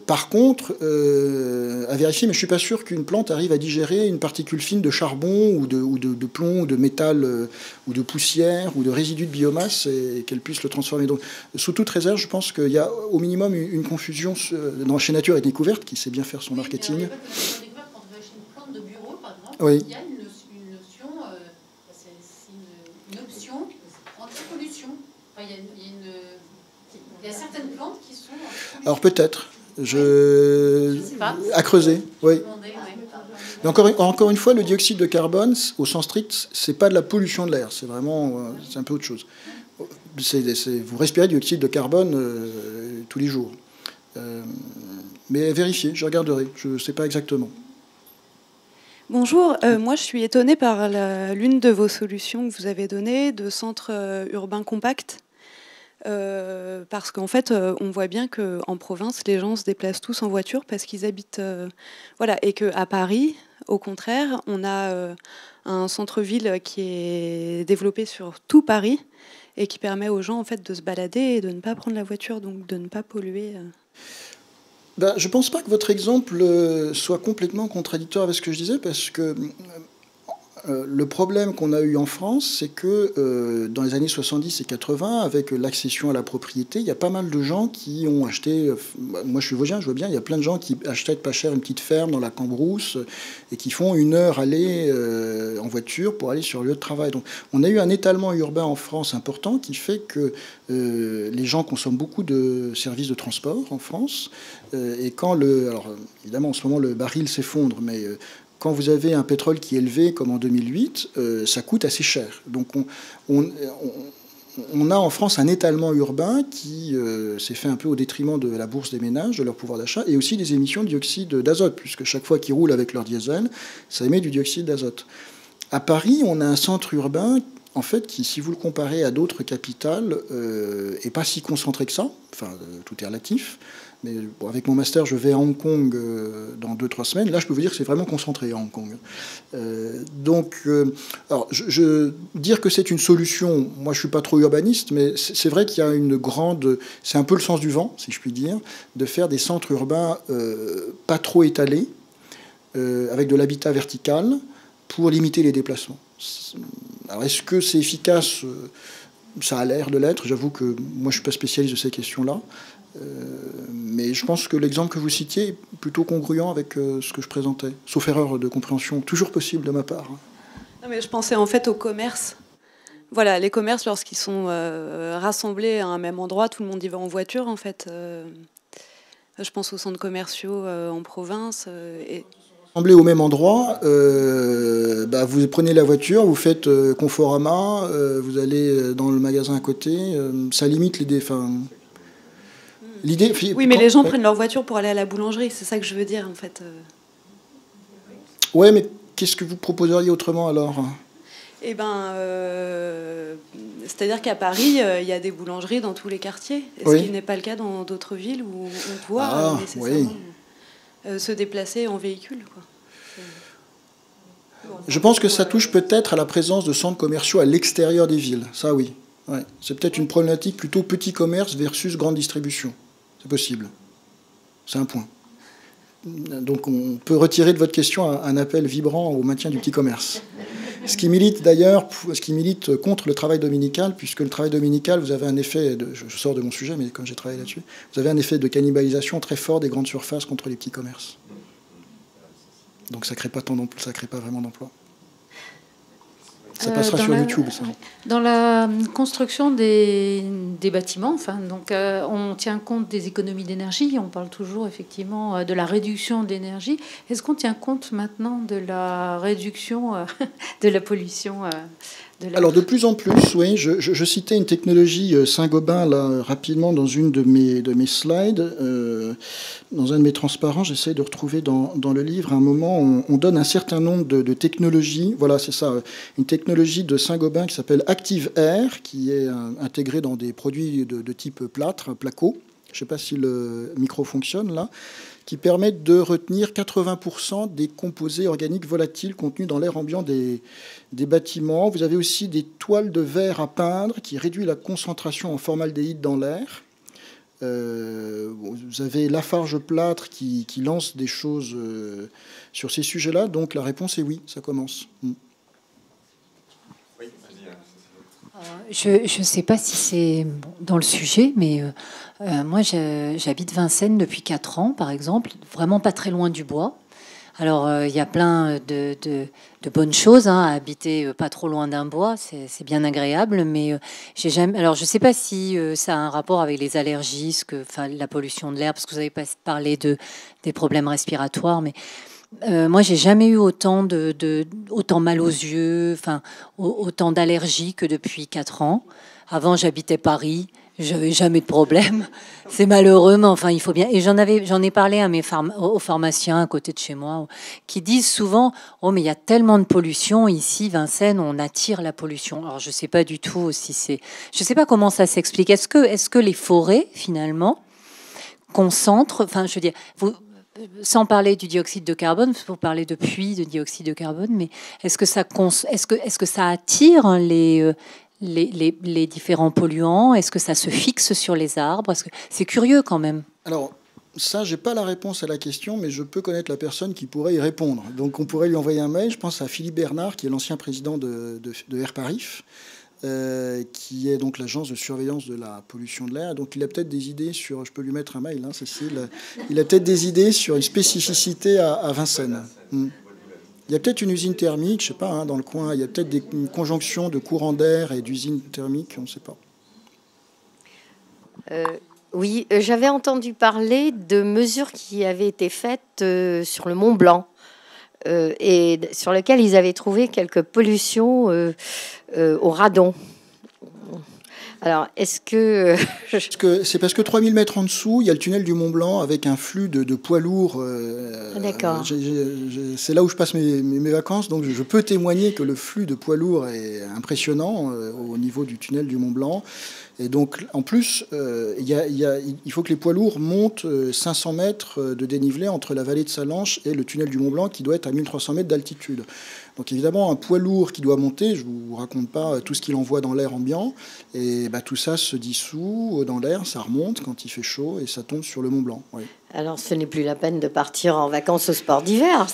Speaker 2: Par contre, à vérifier, mais je ne suis pas sûr qu'une plante arrive à digérer une particule fine de charbon ou de plomb ou de métal ou de poussière ou de résidus de biomasse et qu'elle puisse le transformer. Donc, sous toute réserve, je pense qu'il y a au minimum une confusion chez Nature et Découverte qui sait bien faire son marketing.
Speaker 4: Alors, quand on va chez une plante de bureau, par exemple,
Speaker 2: oui.
Speaker 4: Il y a une notion, c'est une option anti-pollution. Enfin, il y a certaines plantes qui sont...
Speaker 2: Alors peut-être. À creuser, oui. Mais encore une fois, le dioxyde de carbone, au sens strict, c'est pas de la pollution de l'air. C'est vraiment... c'est un peu autre chose. Vous respirez du dioxyde de carbone tous les jours. Mais vérifiez, je regarderai. Je ne sais pas exactement.
Speaker 7: Bonjour, moi je suis étonnée par l'une de vos solutions que vous avez données de centre urbain compact. Parce qu'en fait, on voit bien qu'en province, les gens se déplacent tous en voiture parce qu'ils habitent... voilà, et qu'à Paris, au contraire, on a un centre-ville qui est développé sur tout Paris et qui permet aux gens en fait, de se balader et de ne pas prendre la voiture, donc de ne pas polluer.
Speaker 2: Ben, je ne pense pas que votre exemple soit complètement contradictoire avec ce que je disais, parce que... le problème qu'on a eu en France, c'est que dans les années 70 et 80, avec l'accession à la propriété, il y a pas mal de gens qui ont acheté... moi, je suis vosgien, je vois bien, il y a plein de gens qui achètent pas cher une petite ferme dans la Cambrousse et qui font 1 heure aller en voiture pour aller sur le lieu de travail. Donc, on a eu un étalement urbain en France important qui fait que les gens consomment beaucoup de services de transport en France. Et quand alors, évidemment, en ce moment, le baril s'effondre, mais... quand vous avez un pétrole qui est élevé, comme en 2008, ça coûte assez cher. Donc on a en France un étalement urbain qui s'est fait un peu au détriment de la bourse des ménages, de leur pouvoir d'achat, et aussi des émissions de dioxyde d'azote, puisque chaque fois qu'ils roulent avec leur diesel, ça émet du dioxyde d'azote. À Paris, on a un centre urbain en fait, qui, si vous le comparez à d'autres capitales, est pas si concentré que ça. Enfin, tout est relatif. Mais bon, avec mon master, je vais à Hong Kong dans 2-3 semaines. Là, je peux vous dire que c'est vraiment concentré à Hong Kong. Alors, dire que c'est une solution, moi, je suis pas trop urbaniste, mais c'est vrai qu'il y a une grande... C'est un peu le sens du vent, si je puis dire, de faire des centres urbains pas trop étalés, avec de l'habitat vertical, pour limiter les déplacements. Alors, est-ce que c'est efficace? Ça a l'air de l'être. J'avoue que moi, je suis pas spécialiste de ces questions-là. Mais je pense que l'exemple que vous citiez est plutôt congruent avec ce que je présentais, sauf erreur de compréhension, toujours possible de ma part.
Speaker 7: Non, mais je pensais en fait au commerce. Voilà, les commerces, lorsqu'ils sont rassemblés à un même endroit, tout le monde y va en voiture, en fait. Je pense aux centres commerciaux en province.
Speaker 2: Rassemblés au même endroit, vous prenez la voiture, vous faites Conforama, vous allez dans le magasin à côté, ça limite l'idée...
Speaker 7: Oui, mais les gens prennent leur voiture pour aller à la boulangerie, c'est ça que je veux dire, en fait.
Speaker 2: Ouais, mais qu'est-ce que vous proposeriez autrement, alors?
Speaker 7: Eh ben, c'est-à-dire qu'à Paris, il y a des boulangeries dans tous les quartiers. Ce qui n'est pas le cas dans d'autres villes où on doit nécessairement se déplacer en véhicule, quoi.
Speaker 2: Je pense que ça touche peut-être à la présence de centres commerciaux à l'extérieur des villes. Ça, oui. Ouais. C'est peut-être une problématique plutôt petit commerce versus grande distribution. C'est possible. C'est un point. Donc on peut retirer de votre question un appel vibrant au maintien du petit commerce. Ce qui milite d'ailleurs, contre le travail dominical, puisque le travail dominical, vous avez un effet, je sors de mon sujet, mais comme j'ai travaillé là-dessus, vous avez un effet de cannibalisation très fort des grandes surfaces contre les petits commerces. Donc ça ne crée pas vraiment d'emploi. Ça passera sur YouTube, ça.
Speaker 8: Dans la construction des bâtiments, on tient compte des économies d'énergie. On parle toujours effectivement de la réduction d'énergie. Est-ce qu'on tient compte maintenant de la réduction de la pollution
Speaker 2: Alors de plus en plus, oui. Je citais une technologie Saint-Gobain là rapidement dans une de mes slides, dans un de mes transparents. J'essaie de retrouver dans le livre un moment où on donne un certain nombre de technologies. Voilà, c'est ça, une technologie de Saint-Gobain qui s'appelle Active Air, qui est intégrée dans des produits de type plâtre, placo. Je ne sais pas si le micro fonctionne là, qui permettent de retenir 80% des composés organiques volatiles contenus dans l'air ambiant des bâtiments. Vous avez aussi des toiles de verre à peindre qui réduisent la concentration en formaldéhyde dans l'air. Vous avez Lafarge Plâtre qui lance des choses sur ces sujets-là. Donc la réponse est oui, ça commence.
Speaker 5: Je ne sais pas si c'est dans le sujet, mais moi, j'habite Vincennes depuis 4 ans, par exemple, vraiment pas très loin du bois. Alors, il y a plein de bonnes choses à habiter pas trop loin d'un bois, c'est bien agréable, mais j'ai jamais. Alors, je ne sais pas si ça a un rapport avec les allergies, la pollution de l'air, parce que vous avez pas parlé des problèmes respiratoires, mais moi, j'ai jamais eu autant mal aux yeux, autant d'allergies que depuis 4 ans. Avant, j'habitais Paris, j'avais jamais de problème. C'est malheureux, mais enfin, il faut bien. Et j'en ai parlé à aux pharmaciens à côté de chez moi, qui disent souvent, oh, mais il y a tellement de pollution ici, Vincennes, on attire la pollution. Alors, je sais pas du tout si je sais pas comment ça s'explique. Est-ce que les forêts, finalement, concentrent, je veux dire, sans parler du dioxyde de carbone, pour parler de puits de dioxyde de carbone, mais est-ce que ça attire les différents polluants? Est-ce que ça se fixe sur les arbres? C'est curieux quand même.
Speaker 2: Alors, ça, j'ai pas la réponse à la question, mais je peux connaître la personne qui pourrait y répondre. Donc, on pourrait lui envoyer un mail. Je pense à Philippe Bernard, qui est l'ancien président de Airparif, qui est donc l'agence de surveillance de la pollution de l'air. Donc il a peut-être des idées sur, je peux lui mettre un mail, hein, Cécile, il a peut-être des idées sur une spécificité à Vincennes. Il y a peut-être une usine thermique, je ne sais pas, dans le coin, il y a peut-être une conjonction de courants d'air et d'usines thermiques, on ne sait pas.
Speaker 9: Oui, j'avais entendu parler de mesures qui avaient été faites sur le Mont Blanc. Et sur lequel ils avaient trouvé quelques pollutions au radon. Alors, est-ce que...
Speaker 2: C'est parce que 3000 mètres en dessous, il y a le tunnel du Mont Blanc avec un flux de poids lourds.
Speaker 9: D'accord.
Speaker 2: C'est là où je passe mes vacances, donc je peux témoigner que le flux de poids lourds est impressionnant au niveau du tunnel du Mont Blanc. Et donc, en plus, il faut que les poids lourds montent 500 mètres de dénivelé entre la vallée de Salanches et le tunnel du Mont Blanc, qui doit être à 1300 mètres d'altitude. Donc évidemment, un poids lourd qui doit monter, je ne vous raconte pas tout ce qu'il envoie dans l'air ambiant, et tout ça se dissout dans l'air, ça remonte quand il fait chaud, et ça tombe sur le Mont Blanc. Oui.
Speaker 9: Alors, ce n'est plus la peine de partir en vacances au sport d'hiver.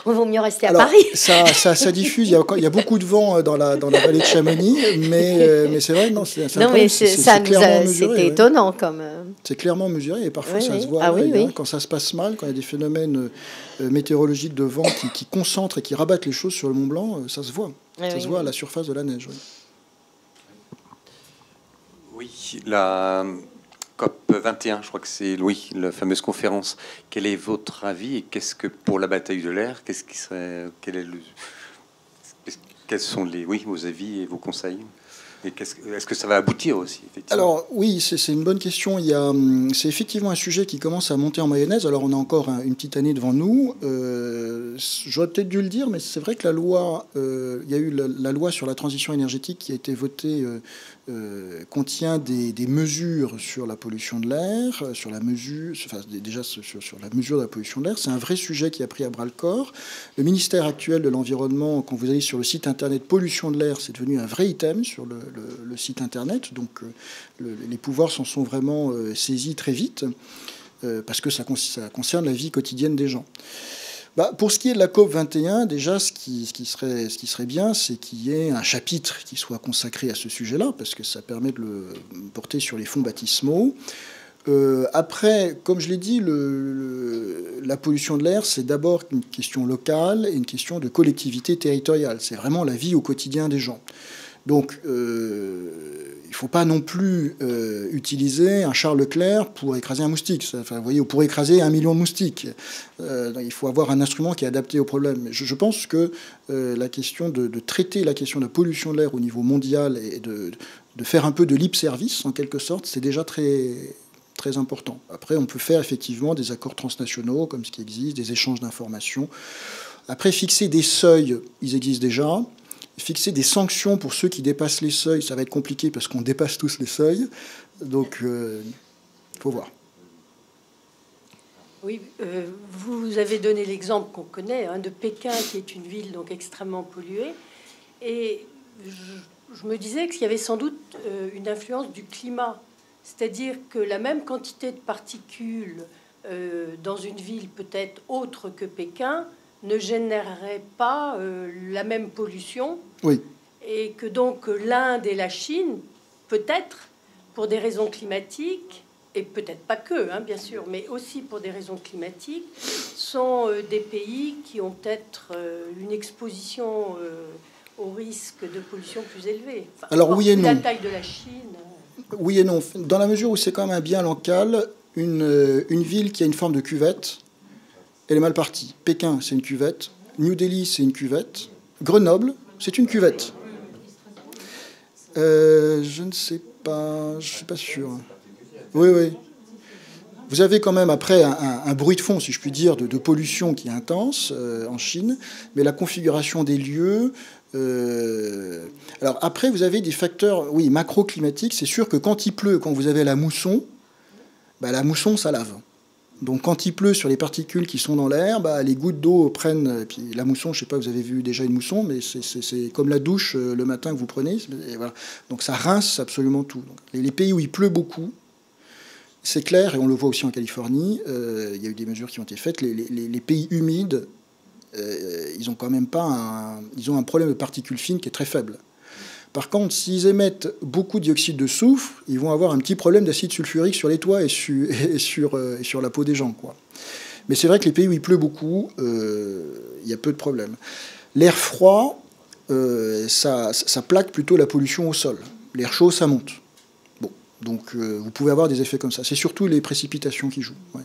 Speaker 9: On vaut mieux rester à Paris.
Speaker 2: Ça diffuse. Il y a beaucoup de vent dans la vallée de Chamonix, mais c'est vrai, c'est clairement mesuré.
Speaker 9: C'était étonnant comme.
Speaker 2: C'est clairement mesuré et parfois ça se voit. Quand ça se passe mal, quand il y a des phénomènes météorologiques de vent qui concentrent et qui rabattent les choses sur le Mont Blanc, ça se voit. Ça se voit à la surface de la neige.
Speaker 6: Oui, la COP 21, je crois que c'est la fameuse conférence. Quel est votre avis et qu'est-ce que pour la bataille de l'air, quels sont vos avis et vos conseils? Et est-ce que ça va aboutir aussi, effectivement?
Speaker 2: Alors oui, c'est une bonne question. C'est effectivement un sujet qui commence à monter en mayonnaise. Alors on a encore une petite année devant nous. J'aurais peut-être dû le dire, mais c'est vrai que la loi, il y a eu la loi sur la transition énergétique qui a été votée, contient des mesures sur la pollution de l'air, sur la mesure de la pollution de l'air. C'est un vrai sujet qui a pris à bras le corps. Le ministère actuel de l'Environnement, quand vous allez sur le site internet pollution de l'air, c'est devenu un vrai item sur le site internet. Donc les pouvoirs s'en sont vraiment saisis très vite parce que ça concerne la vie quotidienne des gens. Pour ce qui est de la COP 21, déjà, ce qui serait bien, c'est qu'il y ait un chapitre qui soit consacré à ce sujet-là, parce que ça permet de le porter sur les fonds baptismaux. Après, comme je l'ai dit, la pollution de l'air, c'est d'abord une question locale et une question de collectivité territoriale. C'est vraiment la vie au quotidien des gens. Donc, il ne faut pas non plus utiliser un Charles Leclerc pour écraser un moustique. Enfin, vous voyez, ou pour écraser 1 million de moustiques. Il faut avoir un instrument qui est adapté au problème. Je pense que la question de traiter la question de la pollution de l'air au niveau mondial et de faire un peu de lip service, en quelque sorte, c'est déjà très, très important. Après, on peut faire effectivement des accords transnationaux, comme ce qui existe, des échanges d'informations. Après, fixer des seuils, ils existent déjà. Fixer des sanctions pour ceux qui dépassent les seuils, ça va être compliqué parce qu'on dépasse tous les seuils. Donc, il faut voir.
Speaker 10: Oui, vous avez donné l'exemple qu'on connaît de Pékin, qui est une ville donc extrêmement polluée. Et je me disais qu'il y avait sans doute une influence du climat. C'est-à-dire que la même quantité de particules dans une ville peut-être autre que Pékin ne générerait pas la même pollution.
Speaker 2: Oui.
Speaker 10: Et que donc l'Inde et la Chine, peut-être pour des raisons climatiques, et peut-être pas que, bien sûr, mais aussi pour des raisons climatiques, sont des pays qui ont peut-être une exposition au risque de pollution plus élevée. Enfin,
Speaker 2: alors oui et non.
Speaker 10: La taille de la Chine.
Speaker 2: Oui et non. Dans la mesure où c'est quand même un bien local, une ville qui a une forme de cuvette, elle est mal partie. Pékin, c'est une cuvette. New Delhi, c'est une cuvette. Grenoble, c'est une cuvette. Je ne sais pas, je ne suis pas sûr. Oui. Vous avez quand même après un bruit de fond, si je puis dire, de pollution qui est intense en Chine, mais la configuration des lieux... Alors après, vous avez des facteurs, macro-climatiques. C'est sûr que quand il pleut, quand vous avez la mousson, la mousson, ça lave. Donc quand il pleut sur les particules qui sont dans l'air, les gouttes d'eau prennent... Puis la mousson, je ne sais pas, vous avez vu déjà une mousson, mais c'est comme la douche le matin que vous prenez. Et voilà. Donc ça rince absolument tout. Donc, les pays où il pleut beaucoup, c'est clair, et on le voit aussi en Californie, il y a eu des mesures qui ont été faites. Les pays humides, ils ont quand même pas ils ont un problème de particules fines qui est très faible. Par contre, s'ils émettent beaucoup de dioxyde de soufre, ils vont avoir un petit problème d'acide sulfurique sur les toits et sur la peau des gens, quoi. Mais c'est vrai que les pays où il pleut beaucoup, il y a peu de problèmes. L'air froid, ça plaque plutôt la pollution au sol. L'air chaud, ça monte. Bon, donc vous pouvez avoir des effets comme ça. C'est surtout les précipitations qui jouent. Ouais.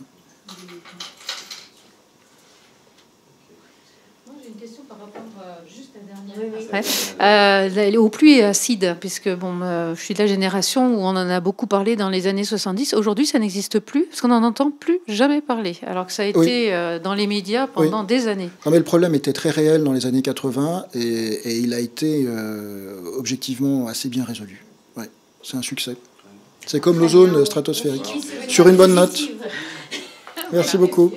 Speaker 8: Moi, j'ai une question par rapport juste à la dernière. Aux pluies acides, puisque bon, je suis de la génération où on en a beaucoup parlé dans les années 70. Aujourd'hui, ça n'existe plus, parce qu'on n'en entend plus jamais parler, alors que ça a été dans les médias pendant des années.
Speaker 2: Non, mais le problème était très réel dans les années 80 et il a été objectivement assez bien résolu. Ouais, c'est un succès. C'est comme l'ozone stratosphérique. Sur une bonne note. Merci beaucoup.